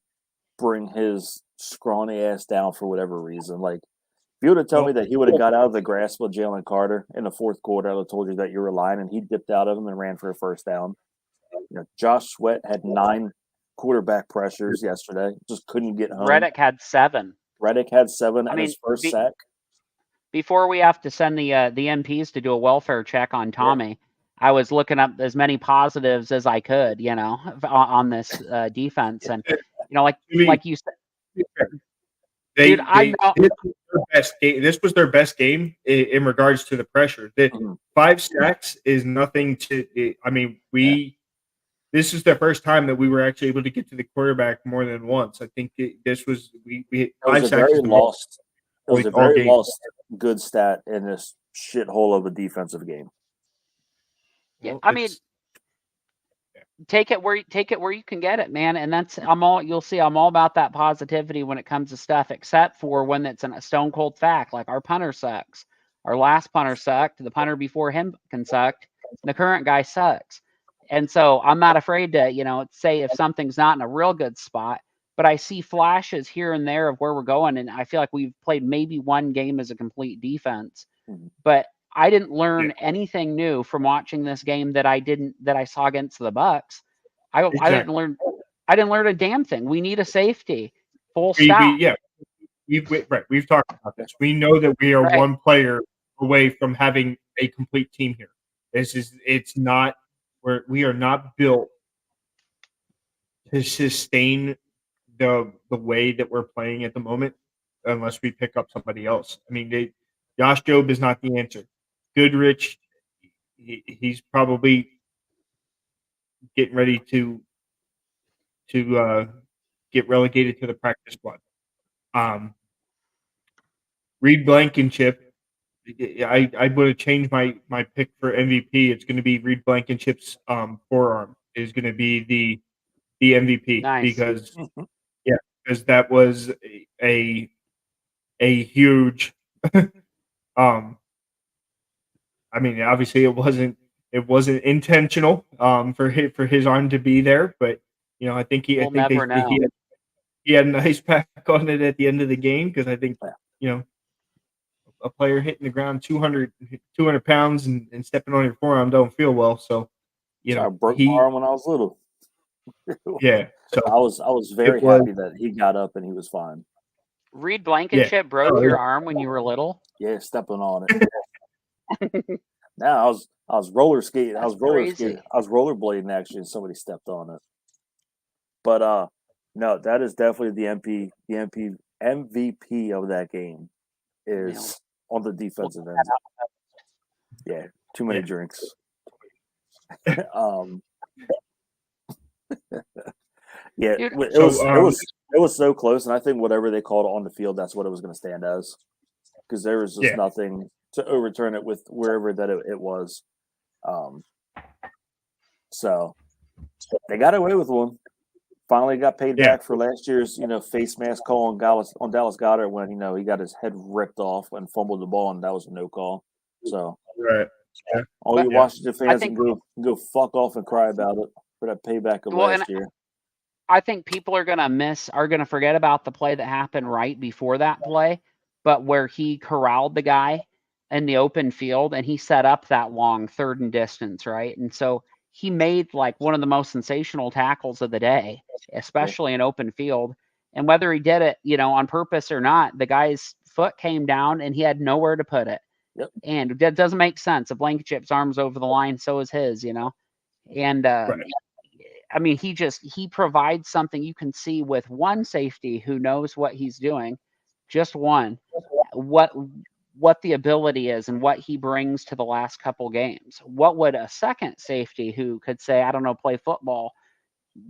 bring his scrawny ass down for whatever reason. Like, if you would have told me that he would have got out of the grasp of Jalen Carter in the fourth quarter, I would have told you that you were lying, and he dipped out of him and ran for a first down. Josh Sweat had 9 quarterback pressures yesterday. Just couldn't get home. Reddick had 7. And his first sack. Before we have to send the MPs to do a welfare check on Tommy, I was looking up as many positives as I could, on this defense, and like you said, dude, I know. This was their best game in regards to the pressure. The Mhm. 5 sacks is nothing to. I mean, this is the first time that we were actually able to get to the quarterback more than once. I think this was we It 5 was a sacks very is the most lost. It was a all very game. lost good stat in this shithole of a defensive game. Yeah, Well, I mean, take it where you can get it, man. And you'll see I'm all about that positivity when it comes to stuff, except for when it's a stone cold fact, like our punter sucks. Our last punter sucked. The punter before him sucked. The current guy sucks. And so I'm not afraid to, say if something's not in a real good spot, but I see flashes here and there of where we're going. And I feel like we've played maybe one game as a complete defense, Mhm. but I didn't learn anything new from watching this game that I saw against the Bucks. I didn't learn a damn thing. We need a safety. Full stop. We've talked about this. We know that we are Right. one player away from having a complete team here. It's not where we are not built to sustain the way that we're playing at the moment unless we pick up somebody else. I mean, Josh Jobe is not the answer. Goodrich, he's probably getting ready to get relegated to the practice squad. Reed Blankenship, I would have changed my pick for MVP. It's going to be Reed Blankenship's forearm is going to be the MVP Nice. because that was a huge. I mean, obviously it wasn't intentional for his arm to be there, but I think We'll never know. he had a nice pack on it at the end of the game because I think a player hitting the ground 200 pounds and stepping on your forearm don't feel well. So I broke my arm when I was little. Yeah, so I was very happy that he got up and he was fine. Reed Blankenship broke your arm when you were little? Yeah, stepping on it. Now I was roller skating. I was rollerblading actually, and somebody stepped on it. But no, that is definitely the MVP of that game is on the defensive end. Yeah, too many drinks. Yeah, Dude, it was so close, and I think whatever they called on the field, that's what it was going to stand as, because there was just nothing to overturn it with wherever that it was. So they got away with one. Finally got paid back for last year's face mask call on Dallas Goedert when he got his head ripped off and fumbled the ball, and that was a no call. So all you Washington fans can go fuck off and cry about it for that payback of last year. I think people are gonna forget about the play that happened right before that play, but where he corralled the guy in the open field and he set up that long 3rd and distance, right? And so he made like one of the most sensational tackles of the day, especially in open field. And whether he did it, on purpose or not, the guy's foot came down and he had nowhere to put it. Yep. And that doesn't make sense. If Blankenship's arm's over the line, so is his, And I mean, he provides something you can see with one safety who knows what he's doing, just one, what the ability is and what he brings to the last couple games. What would a second safety who could say, I don't know, play football,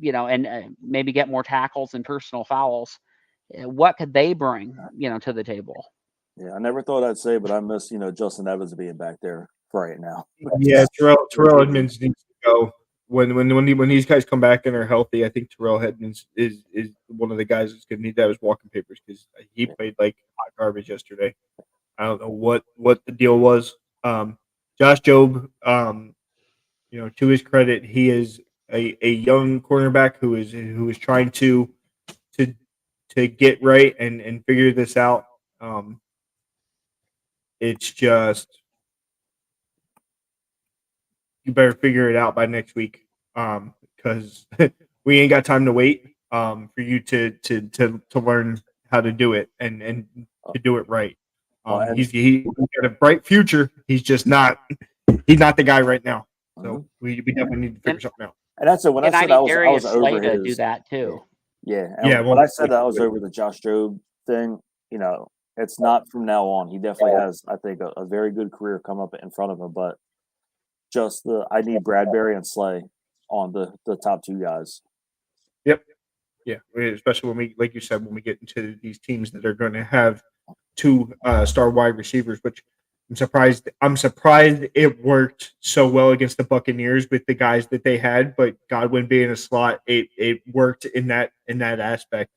and maybe get more tackles and personal fouls, what could they bring, to the table? Yeah, I never thought I'd say, but I miss, Justin Evans being back there right now. Yeah, Terrell Edmonds needs to go. When these guys come back and are healthy, I think Terrell Edmonds is one of the guys that's going to need that as walking papers because he played like hot garbage yesterday. I don't know what the deal was. Josh Jobe, to his credit, he is a young cornerback who is trying to get right and figure this out. It's just you better figure it out by next week because we ain't got time to wait for you to learn how to do it and to do it right. He's got a bright future. He's just not the guy right now. So we definitely need to figure something out. And that's it. When I And I said need I was Darius over Slay to his, do that too. yeah. Yeah, When well, I said that I was over the Josh Jobe thing, it's not from now on. He definitely has, I think, a very good career come up in front of him. But I need Bradbury and Slay on the top two guys. Yep. Yeah, especially when we, like you said, when we get into these teams that are going to have two star wide receivers, which I'm surprised. I'm surprised it worked so well against the Buccaneers with the guys that they had. But Godwin being a slot, it worked in that aspect.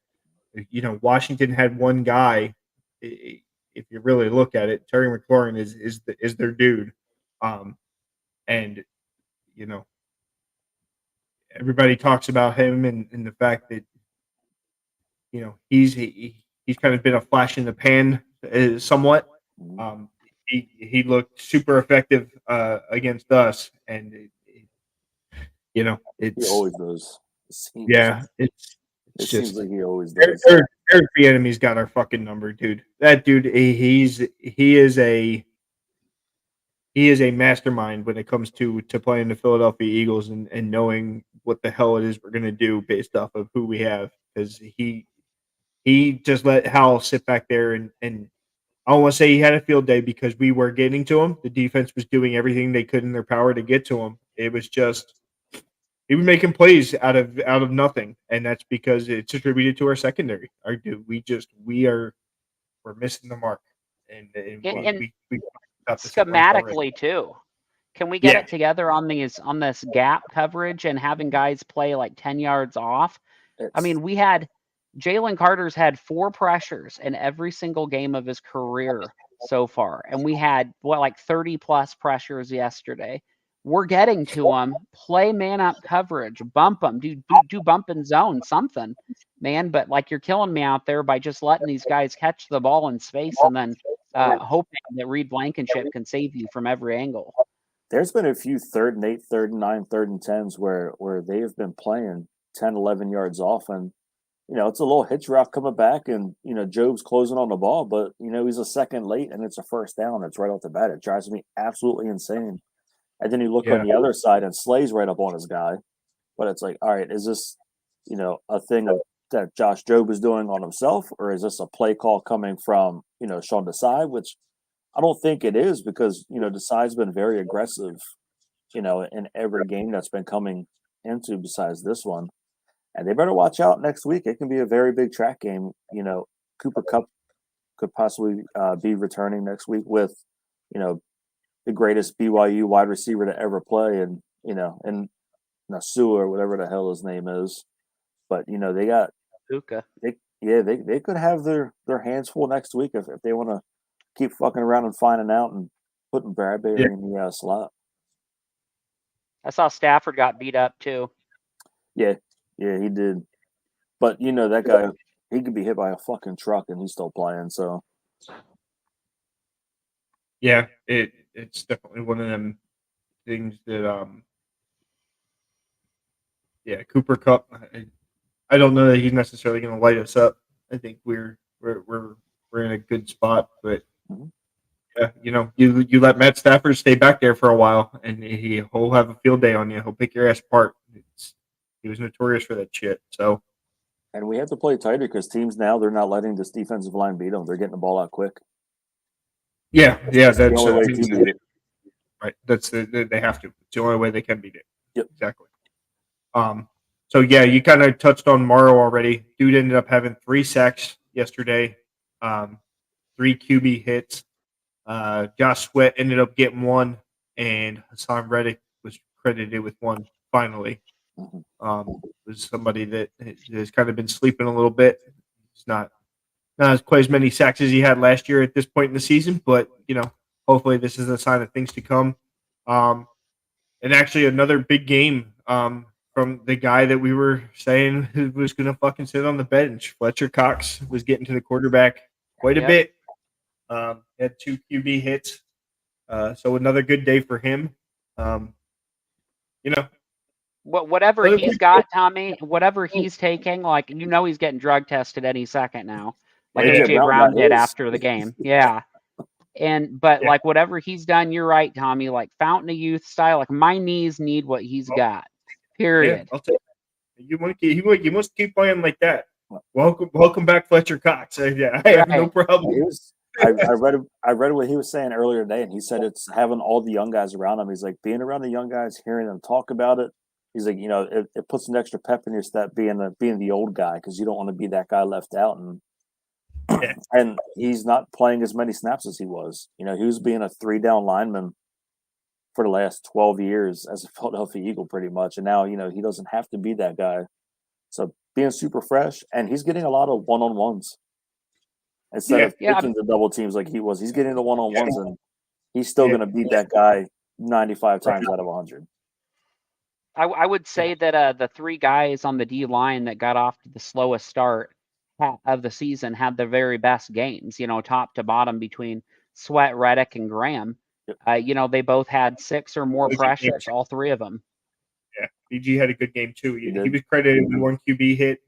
Washington had one guy. If you really look at it, Terry McLaurin is their dude, and you know everybody talks about him and the fact that he's kind of been a flash in the pan somewhat. He looked super effective against us, and He it's always does. it's It just seems like he always does. Eric Bieniemy's got our fucking number, dude. That dude, he is a mastermind when it comes to playing the Philadelphia Eagles and knowing what the hell it is we're gonna do based off of who we have, because he just let Howell sit back there and I don't want to say he had a field day because we were getting to him. The defense was doing everything they could in their power to get to him. It was just he was making plays out of nothing, and that's because it's attributed to our secondary. We're missing the mark, and And we got this schematically too. Can we get Yeah. it together on this gap coverage and having guys play like 10 yards off? I mean, we had Jalen Carter's had 4 pressures in every single game of his career so far, and we had like 30 plus pressures yesterday. We're getting to him. Play man up coverage, bump them, do bump and zone, something, man. But like you're killing me out there by just letting these guys catch the ball in space and then hoping that Reed Blankenship can save you from every angle. There's been a few 3rd and 8, 3rd and 9, 3rd and 10s where they have been playing 10, 11 yards off, and it's a little hitch route coming back, and Jobe's closing on the ball, but he's a second late and it's a first down. It's right off the bat. It drives me absolutely insane. And then you look on the other side and Slay's right up on his guy, but it's like, all right, is this a thing that Josh Jobe is doing on himself, or is this a play call coming from Sean Desai, which I don't think it is, because Desai's been very aggressive in every game that's been coming into besides this one. And they better watch out next week. It can be a very big track game. Cooper Kupp could possibly be returning next week with, the greatest BYU wide receiver to ever play, and Nasua or whatever the hell his name is. But they got Puka. They could have their hands full next week if they want to keep fucking around and finding out and putting Bradbury in the slot. I saw Stafford got beat up too. Yeah, he did. But that guy, he could be hit by a fucking truck and he's still playing. So yeah, it's definitely one of them things that Cooper Kupp. I don't know that he's necessarily going to light us up. I think we're in a good spot, but you let Matt Stafford stay back there for a while, and he'll have a field day on you. He'll pick your ass apart. He was notorious for that shit. So, and we have to play tighter because teams now, they're not letting this defensive line beat them. They're getting the ball out quick. Yeah, that's the only way to beat it. Right. They have to. It's the only way they can beat it. Yep. Exactly. So yeah, you kind of touched on Morrow already. Dude ended up having 3 sacks yesterday, 3 QB hits. Josh Sweat ended up getting 1, and Hassan Reddick was credited with 1 finally. Was somebody that has kind of been sleeping a little bit. It's not as quite as many sacks as he had last year at this point in the season, but hopefully this is a sign of things to come. And actually another big game from the guy that we were saying was going to fucking sit on the bench. Fletcher Cox was getting to the quarterback quite a bit. Had 2 QB hits. So another good day for him. Whatever he's got, Tommy, whatever he's taking, like he's getting drug tested any second now, like AJ Brown did after the game. Yeah, But Yeah. like whatever he's done, you're right, Tommy. Like Fountain of Youth style, like my knees need what he's got. Period. Yeah, I'll take it. You must keep playing like that. Welcome back, Fletcher Cox. Yeah, I have no Right. problem. He was. I read what he was saying earlier today, and he said it's having all the young guys around him. He's like being around the young guys, hearing them talk about it. He's like, it puts an extra pep in your step being the old guy because you don't want to be that guy left out. And Yeah. and he's not playing as many snaps as he was. He was being a 3-down lineman for the last 12 years as a Philadelphia Eagle, pretty much. And now he doesn't have to be that guy. So being super fresh, and he's getting a lot of one-on-ones. Instead of taking the double teams like he was, he's getting the one-on-ones, and he's still going to beat that guy 95 times out of 100. I would say that the three guys on the D line that got off to the slowest start of the season had their very best games, top to bottom between Sweat, Reddick, and Graham. Yep. They both had 6 or more pressures, all three of them. Yeah, BG had a good game too. He did. was credited with 1 QB hit.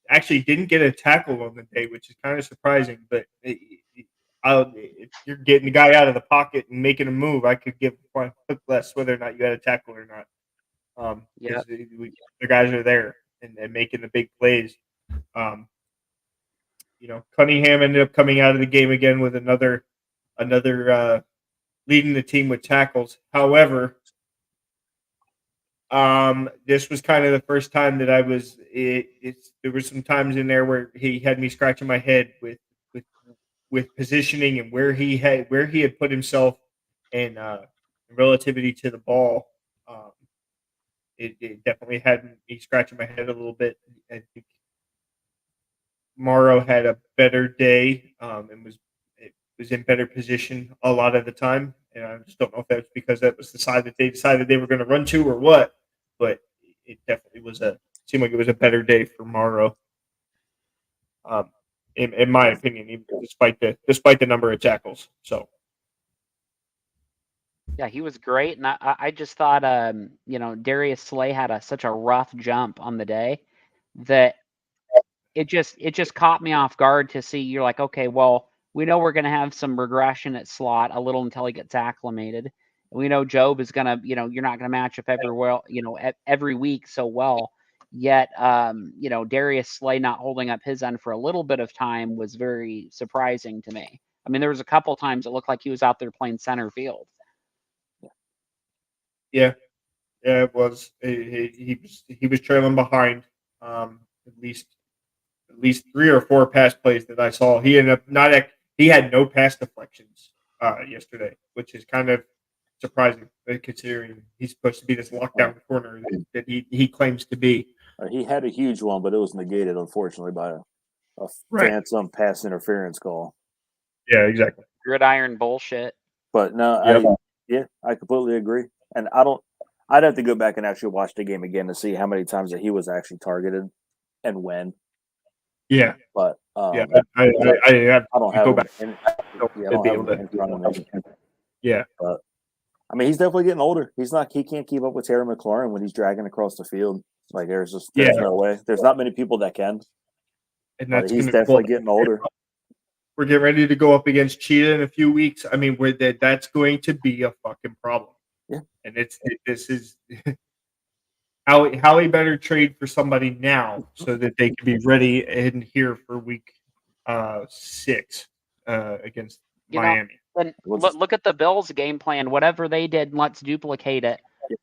Actually, didn't get a tackle on the day, which is kind of surprising. But if you're getting the guy out of the pocket and making a move, I could give one click less whether or not you had a tackle or not. The guys are there and making the big plays. Cunningham ended up coming out of the game again with another leading the team with tackles. However, this was kind of the first time that I was. There were some times in there where he had me scratching my head with positioning and where he had put himself and relativity to the ball. It definitely had me scratching my head a little bit. I think Morrow had a better day and was in better position a lot of the time. And I just don't know if that's because that was the side that they decided they were going to run to or what. But it definitely seemed like it was a better day for Morrow. In my opinion, even despite the number of tackles. So. Yeah, he was great, and I just thought, Darius Slay had such a rough jump on the day that it just caught me off guard to see. You're like, okay, well, we know we're going to have some regression at slot a little until he gets acclimated. We know Job is going to, you're not going to match up every week so well. Yet, Darius Slay not holding up his end for a little bit of time was very surprising to me. I mean, there was a couple times it looked like he was out there playing center field. Yeah, it was. He was trailing behind at least 3 or 4 pass plays that I saw. He ended up he had no pass deflections yesterday, which is kind of surprising considering he's supposed to be this lockdown corner that he claims to be. He had a huge one, but it was negated, unfortunately, by a phantom pass interference call. Yeah, exactly. Gridiron bullshit. But no, I completely agree. And I'd have to go back and actually watch the game again to see how many times that he was actually targeted and when. Yeah. But I don't have go back. I don't have him in front of me. Yeah. But I mean, he's definitely getting older. He can't keep up with Terry McLaurin when he's dragging across the field. Like there's no way. There's not many people that can. And he's definitely getting older. We're getting ready to go up against Cheetah in a few weeks. I mean, that's going to be a fucking problem. Yeah. And this is how he better trade for somebody now so that they can be ready and here for week 6 against Miami. And look at the Bills' game plan. Whatever they did, let's duplicate it.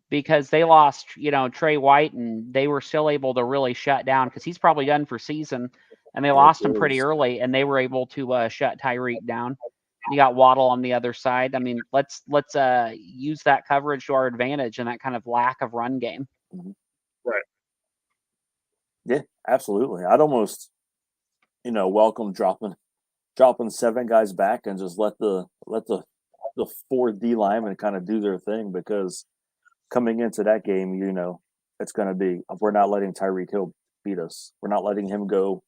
Because they lost, Trey White, and they were still able to really shut down because he's probably done for season. And they lost him pretty early, and they were able to shut Tyreek down. You got Waddle on the other side. I mean, let's use that coverage to our advantage and that kind of lack of run game. Right. Yeah, absolutely. I'd almost, welcome dropping 7 guys back and just let the 4 D linemen kind of do their thing, because coming into that game, it's going to be, we're not letting Tyreek Hill beat us. We're not letting him go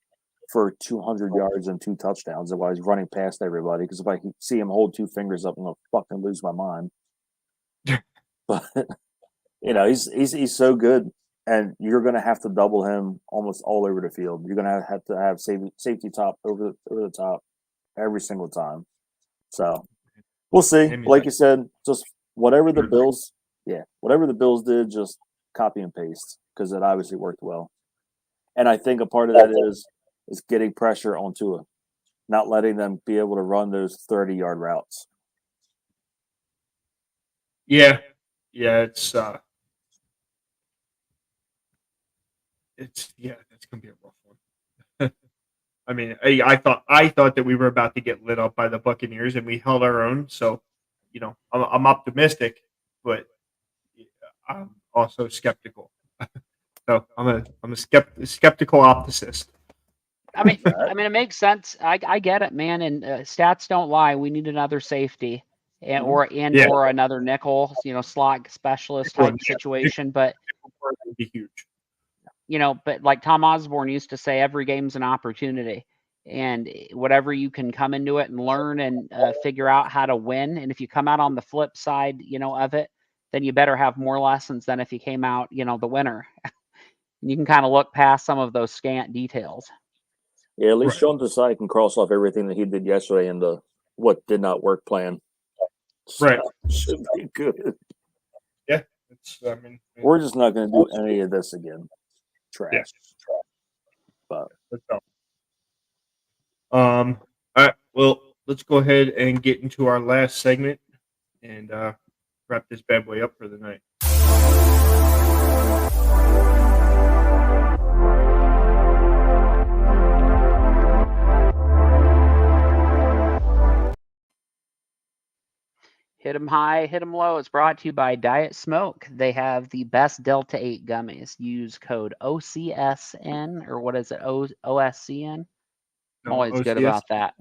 for 200 yards and 2 touchdowns while he's running past everybody, because if I see him hold 2 fingers up, I'm going to fucking lose my mind. But, he's so good, and you're going to have to double him almost all over the field. You're going to have safety top over the top every single time. So We'll see. I mean, Like you said, just whatever the Bills did, just copy and paste because it obviously worked well. And I think a part of that is getting pressure on Tua, not letting them be able to run those 30-yard routes. yeah, it's that's gonna be a rough one. I mean, I thought that we were about to get lit up by the Buccaneers, and we held our own. So, I'm optimistic, but I'm also skeptical. So I'm a skeptical optimist. I mean, it makes sense. I get it, man. And stats don't lie. We need another safety or another nickel, slot specialist type situation. But That'd be huge. but like Tom Osborne used to say, every game's an opportunity, and whatever you can come into it and learn and figure out how to win. And if you come out on the flip side, of it, then you better have more lessons than if you came out, the winner. And you can kind of look past some of those scant details. Yeah, at least Right. Sean Desai can cross off everything that he did yesterday in the what did not work plan. Right. Should be good. Yeah. We're just not going to do any of this again. Trash. Yeah. But let's go. All right. Well, let's go ahead and get into our last segment and wrap this bad boy up for the night. Hit 'em high, hit 'em low. It's brought to you by Diet Smoke. They have the best Delta 8 gummies. Use code OCSN, or what is it, OSCN? I'm always good OCS? about that.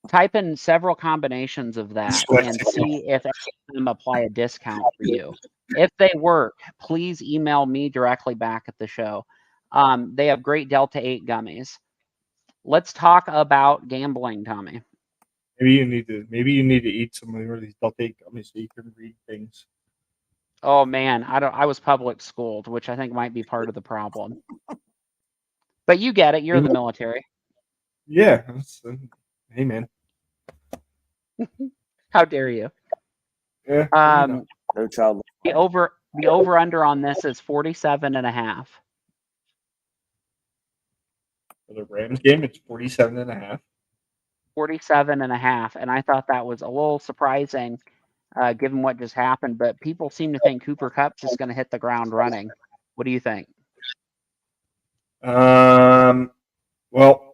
Type in several combinations of that and see if any of them apply a discount for you. If they work, please email me directly back at the show. They have great Delta 8 gummies. Let's talk about gambling, Tommy. Maybe you need to eat some of these Delta 8 gummies so you can read things. Oh man, I was public schooled, which I think might be part of the problem. But you get it. You're in the military. Yeah. Hey man. How dare you? Yeah. no child. The over under on this is 47.5. For the Rams game, it's 47.5. 47.5, and I thought that was a little surprising, given what just happened. But people seem to think Cooper Kupp's just going to hit the ground running. What do you think? Well,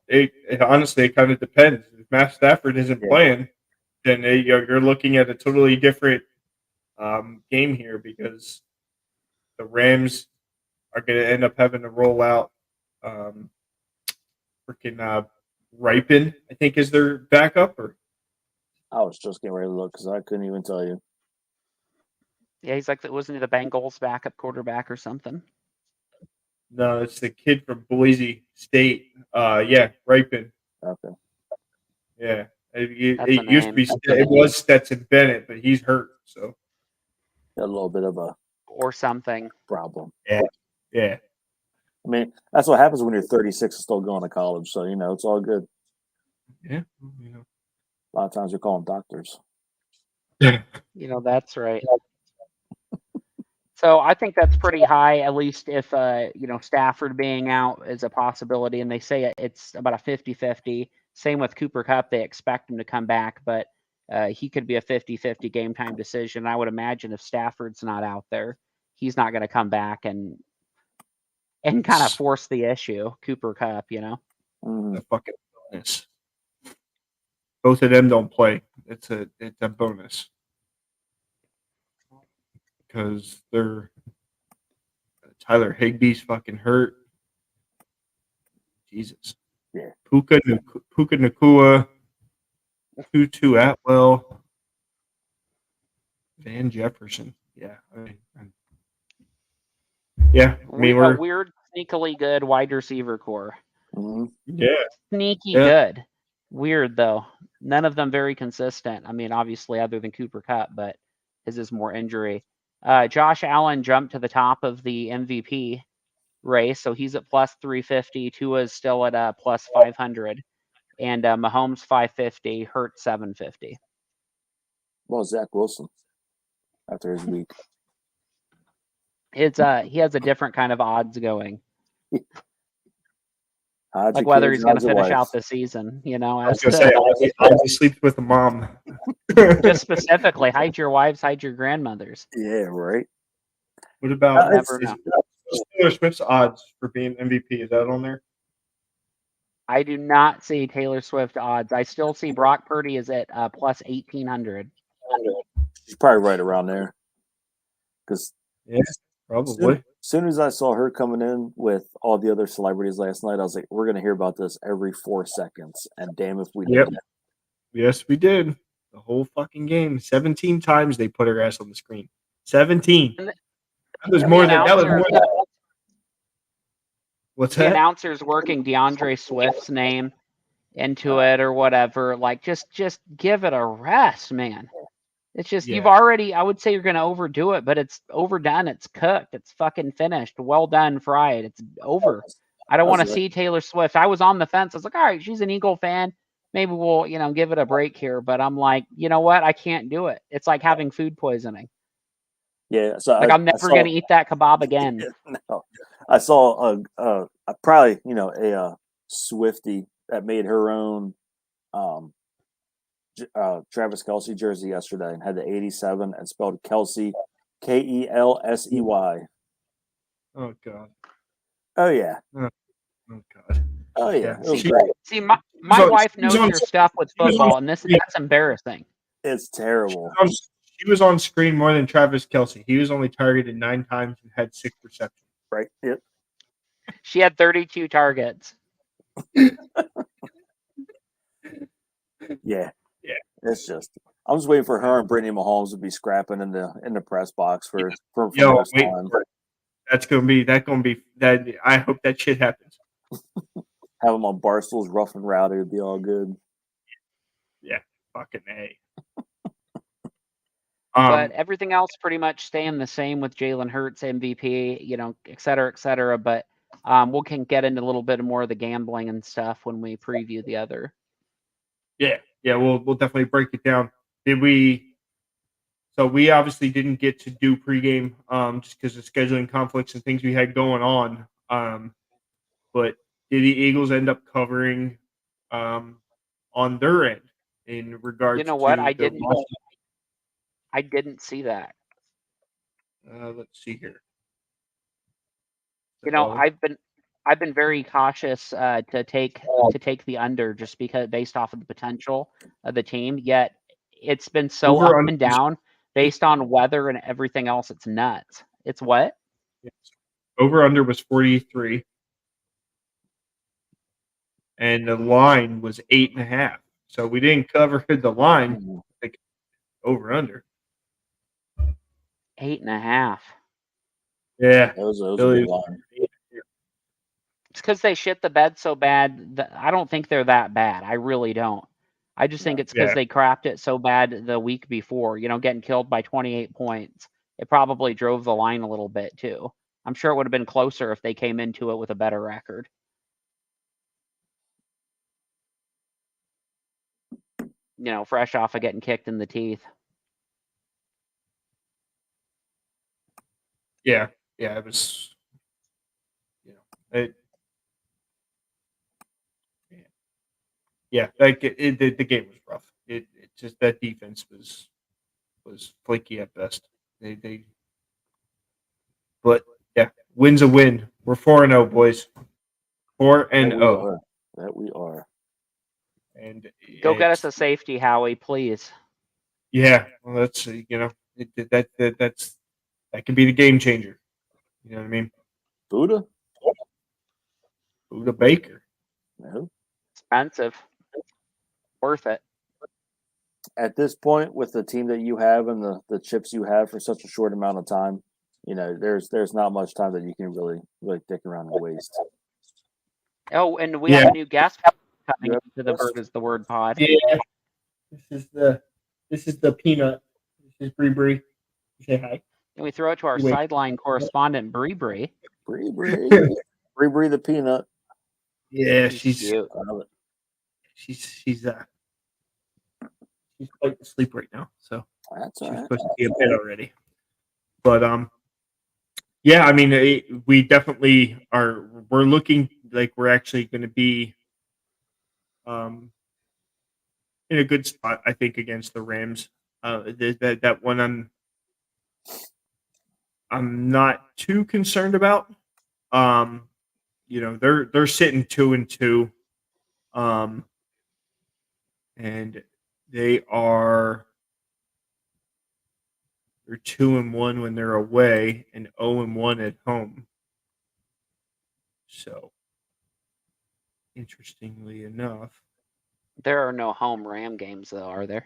it honestly kind of depends. If Matt Stafford isn't playing, then you're looking at a totally different game here because the Rams are going to end up having to roll out freaking Ripon, I think, is their backup. Or I was just getting ready to look because I couldn't even tell you. Yeah, he's like, wasn't he the Bengals backup quarterback or something? No, it's the kid from Boise State. Ripon. Okay. Yeah, it used to be. It was Stetson Bennett, but he's hurt, so Got a little bit of a something problem. Yeah. I mean, that's what happens when you're 36 and still going to college. So it's all good. Yeah. A lot of times you're calling doctors. That's right. So I think that's pretty high, at least if, Stafford being out is a possibility. And they say it's about a 50-50. Same with Cooper Kupp. They expect him to come back, but he could be a 50-50 game time decision. I would imagine if Stafford's not out there, he's not going to come back and kind of force the issue. Cooper Kupp, The fucking bonus. Both of them don't play. It's a bonus. Because they're Tyler Higbee's fucking hurt. Jesus. Yeah. Puka Nacua, Tutu Atwell, Van Jefferson. Yeah. we're a weird, sneakily good wide receiver core. Mm-hmm. Yeah. Sneaky good. Weird though. None of them very consistent. I mean, obviously, other than Cooper Kupp, but his is more injury. Josh Allen jumped to the top of the MVP race, so he's at plus 350. Tua's still at plus 500, and Mahomes 550, Hurts 750. Well, Zach Wilson after his week. It's he has a different kind of odds going. Hide Like your whether kids he's and going hide to your finish out wives. the season, you know, I was as gonna to say, Ozzy sleeps with the mom. just specifically hide your wives, hide your grandmothers. Yeah, right. What about Never is know. Taylor Swift's odds for being MVP? Is that on there? I do not see Taylor Swift odds. I still see Brock Purdy is at plus 1,800. She's probably right around there. Because Yeah, probably. soon as I saw her coming in with all the other celebrities last night, I was like, we're going to hear about this every 4 seconds. And damn if we Yep. did. Yes, we did. The whole fucking game. 17 times they put her ass on the screen. 17. That was The more than that. Was announcer- more than, what's The that? announcer's working DeAndre Swift's name into it or whatever. Like, just give it a rest, man. It's just you've Yeah. already. I would say you're going to overdo it, but it's overdone. It's cooked. It's fucking finished. Well done, fried. It's over. I don't want to see Taylor Swift. I was on the fence. I was like, all right, she's an Eagle fan. Maybe we'll, give it a break here. But I'm like, you know what? I can't do it. It's like having food poisoning. Yeah. So Like I'm never going to eat that kebab again. No, I saw probably a Swiftie that made her own Travis Kelce jersey yesterday and had the 87 and spelled Kelsey Kelsey. Oh, God. Oh yeah. Oh, God. Oh yeah. Yeah. It was She- great. See, my wife knows her stuff with football, and that's embarrassing. It's terrible. She was on screen more than Travis Kelce. He was only targeted 9 times and had 6 receptions. Right. Yep. She had 32 targets. Yeah. Yeah. It's just I'm just waiting for her and Brittany Mahomes to be scrapping in the press box for Yo, most wait. time. That's gonna be that. I hope that shit happens. Have them on Barstool's rough and rowdy would be all good. Yeah, fucking A. But everything else pretty much staying the same with Jalen Hurts MVP, et cetera, et cetera. But we can get into a little bit more of the gambling and stuff when we preview the other. Yeah, we'll definitely break it down. Did we? So we obviously didn't get to do pregame just because of scheduling conflicts and things we had going on. But did the Eagles end up covering on their end in regards? You know what? to I the didn't. I didn't see that. Let's see here. I've been very cautious to take the under just because based off of the potential of the team. Yet it's been so up and down based on weather and everything else. It's nuts. It's what? Yes. Over under was 43, and the line was 8.5. So we didn't cover the line. Like over under 8.5. Yeah, That was a good line. It's because they shit the bed so bad that I don't think they're that bad. I really don't. I just think it's because they crapped it so bad the week before, getting killed by 28 points. It probably drove the line a little bit too. I'm sure it would have been closer if they came into it with a better record. Fresh off of getting kicked in the teeth. Yeah, it was. The game was rough. It just that defense was flaky at best. But yeah, win's a win. We're 4-0, boys. 4-0. That we are. And go get us a safety, Howie, please. Yeah, well, that's that can be the game changer. You know what I mean? Buddha Baker. No. Expensive. Worth it. At this point, with the team that you have and the chips you have for such a short amount of time, there's not much time that you can really dick around and waste. Oh, and we have a new guest coming to the Bird is the Word pod. Yeah. This is the peanut. This is Bree. Say hi. And we throw it to our sideline correspondent, Bree. Bree the peanut. Yeah, she's cute. She's quite asleep right now. So That's all She's right. supposed to be in bed already. But yeah, I mean, we definitely are. We're looking like we're actually going to be in a good spot, I think, against the Rams. That one I'm not too concerned about. They're sitting 2-2, and they're 2-1 when they're away and 0-1 at home. So, interestingly enough, There are no home Ram games, though, are there?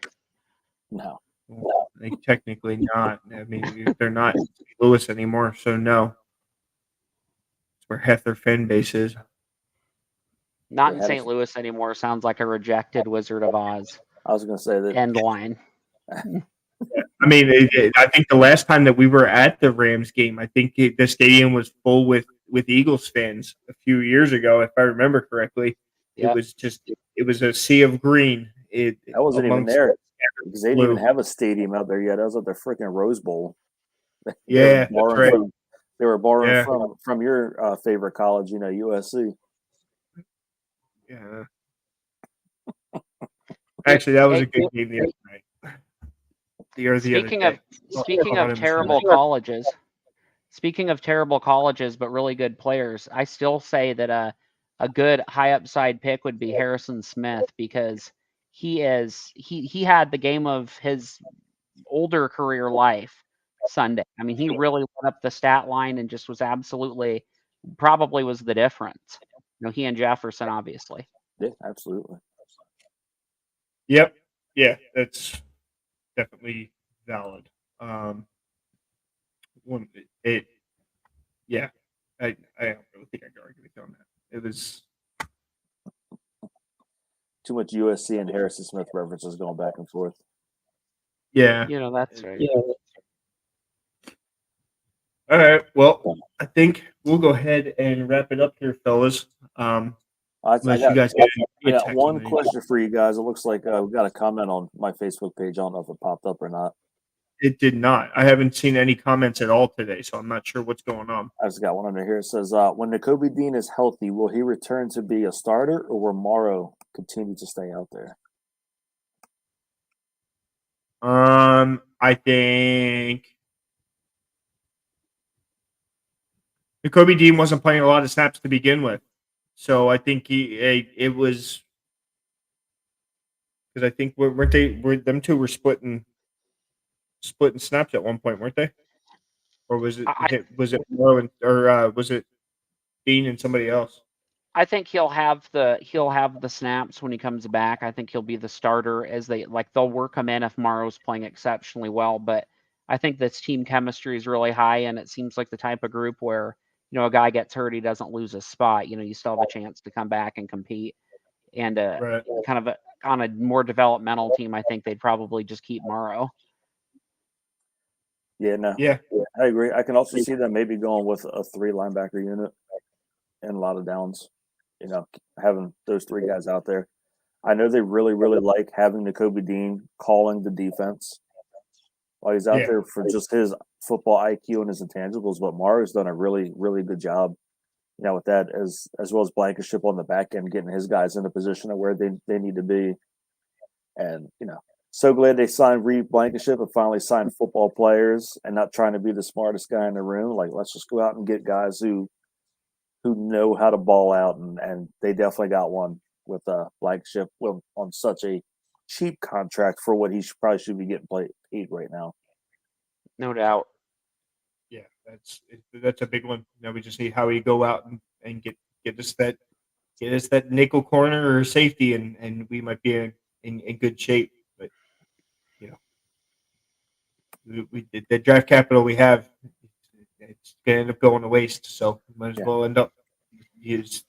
No. well, technically not. I mean, they're not in St. Louis anymore, so no. It's where half their fan base is. Not They in had St. us- Louis anymore. Sounds like a rejected Wizard of Oz I was going to say that. end line. I mean, I think the last time that we were at the Rams game, I think the stadium was full with Eagles fans a few years ago, if I remember correctly. Yep. It was a sea of green. I wasn't even amongst there because they didn't even blue. have a stadium out there yet. I was at the freaking Rose Bowl. Yeah, they were that's right. They were borrowing Yeah. from your favorite college, USC. Yeah. Actually, that was a good game the other night. Speaking other of day. terrible colleges, but really good players, I still say that a good high upside pick would be Harrison Smith, because he had the game of his older career life Sunday. I mean, he really lit up the stat line and just was probably was the difference. He and Jefferson, obviously. Yeah, absolutely. Yep. Yeah, that's definitely valid. Yeah, I don't really think I can argue with you on that. It was too much USC and Harrison Smith references going back and forth. Yeah. That's right. Yeah. All right. Well, I think we'll go ahead and wrap it up here, fellas. Unless you guys I got one question for you guys. It looks like we got a comment on my Facebook page. I don't know if it popped up or not. It did not. I haven't seen any comments at all today, so I'm not sure what's going on. I just got one under here. It says, when Nakobe Dean is healthy, will he return to be a starter, or will Morrow continue to stay out there? I think Nakobe Dean wasn't playing a lot of snaps to begin with, so I think it was because I think them two were splitting snaps at one point, weren't they? Or was it Morrow or was it Dean and somebody else? I think he'll have the snaps when he comes back. I think he'll be the starter, as they'll work him in if Morrow's playing exceptionally well. But I think this team chemistry is really high, and it seems like the type of group where a guy gets hurt, he doesn't lose his spot. You still have a chance to come back and compete. And Right. kind of on a more developmental team, I think they'd probably just keep Morrow. Yeah, no. Yeah, I agree. I can also see them maybe going with a 3 linebacker unit and a lot of downs. Having those 3 guys out there. I know they really, really like having Nakobe Dean calling the defense while he's out there for just his football IQ and his intangibles. But Morrow's done a really, really good job, with that, as well as Blankenship on the back end, getting his guys in a position of where they need to be. And, so glad they signed Reed Blankenship and finally signed football players and not trying to be the smartest guy in the room. Like, let's just go out and get guys who know how to ball out, and they definitely got one with Blankenship on such a cheap contract for what he probably should be getting paid right now. No doubt. Yeah, that's a big one. Now we just need how we go out and get us that nickel corner or safety, and we might be in good shape. But the draft capital we have, it's gonna end up going to waste. So we might as well end up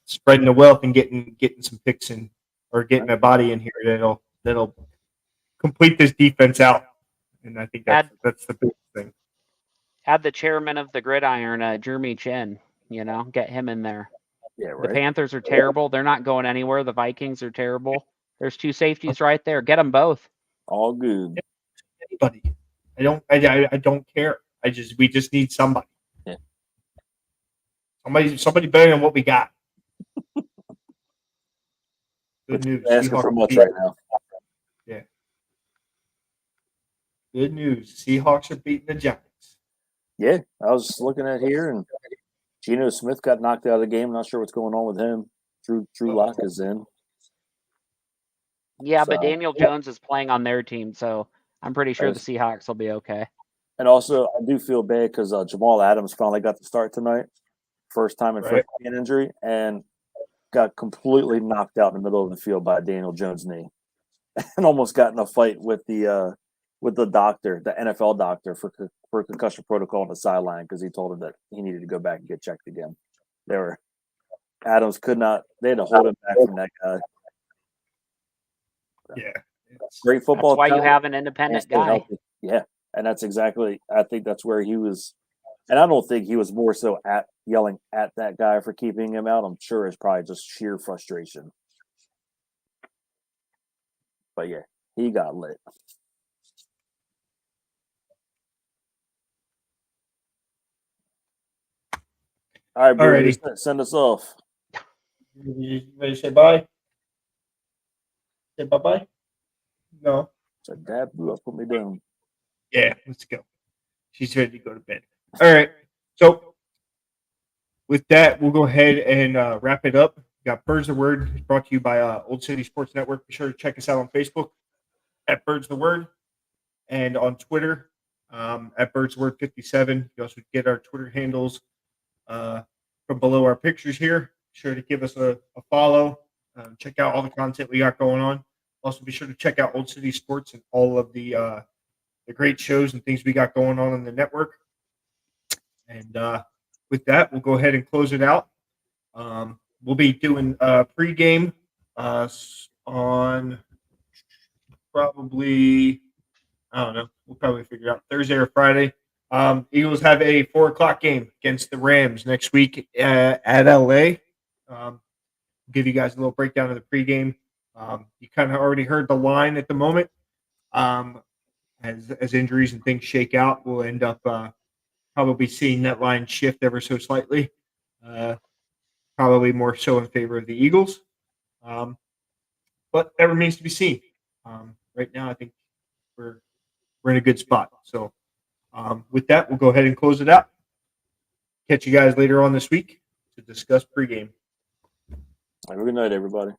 spreading the wealth and getting some picks in, or getting a body in here that'll complete this defense out. And I think that's the big thing. Add the chairman of the gridiron, Jeremy Chin. Get him in there. Yeah, right. The Panthers are terrible. They're not going anywhere. The Vikings are terrible. There's 2 safeties right there. Get them both. All good. Anybody. I don't care. We just need somebody. Yeah. Somebody better than what we got. Good news. Asking for Seahawks much beat- right now. Yeah. Good news. Seahawks are beating the Giants. Yeah, I was looking at here, and Geno Smith got knocked out of the game. Not sure what's going on with him. Drew Lock is in. Yeah, but So- Daniel Jones is playing on their team, so I'm pretty sure the Seahawks will be okay. And also, I do feel bad because Jamal Adams finally got to start tonight, first time in Right. football injury, and got completely knocked out in the middle of the field by Daniel Jones' knee, and almost got in a fight with the doctor, the NFL doctor for concussion protocol on the sideline because he told him that he needed to go back and get checked again. Adams could not. They had to hold him back from that guy. Yeah. Great football. That's why you talent. have an independent Stay guy. healthy. Yeah, and that's exactly. I think that's where he was, and I don't think he was more so at yelling at that guy for keeping him out. I'm sure it's probably just sheer frustration. But yeah, he got lit. All right, Brady, send us off. You ready to say bye? Say bye-bye? No. So Dad blew up, put me down. Yeah, let's go. She's ready to go to bed. All right. So with that, we'll go ahead and wrap it up. We got Birds the Word brought to you by Old City Sports Network. Be sure to check us out on Facebook at Birds the Word and on Twitter at Birds the Word 57. You also get our Twitter handles from below our pictures here. Be sure to give us a follow. Check out all the content we got going on. Also, be sure to check out Old City Sports and all of the great shows and things we got going on the network. And with that, we'll go ahead and close it out. We'll be doing pregame on probably, I don't know, we'll probably figure out Thursday or Friday. Eagles have a 4:00 game against the Rams next week at LA. Give you guys a little breakdown of the pregame. You kind of already heard the line at the moment. As injuries and things shake out, we'll end up probably seeing that line shift ever so slightly. Probably more so in favor of the Eagles. But that remains to be seen. Right now, I think we're in a good spot. So with that, we'll go ahead and close it out. Catch you guys later on this week to discuss pregame. Have a good night, everybody.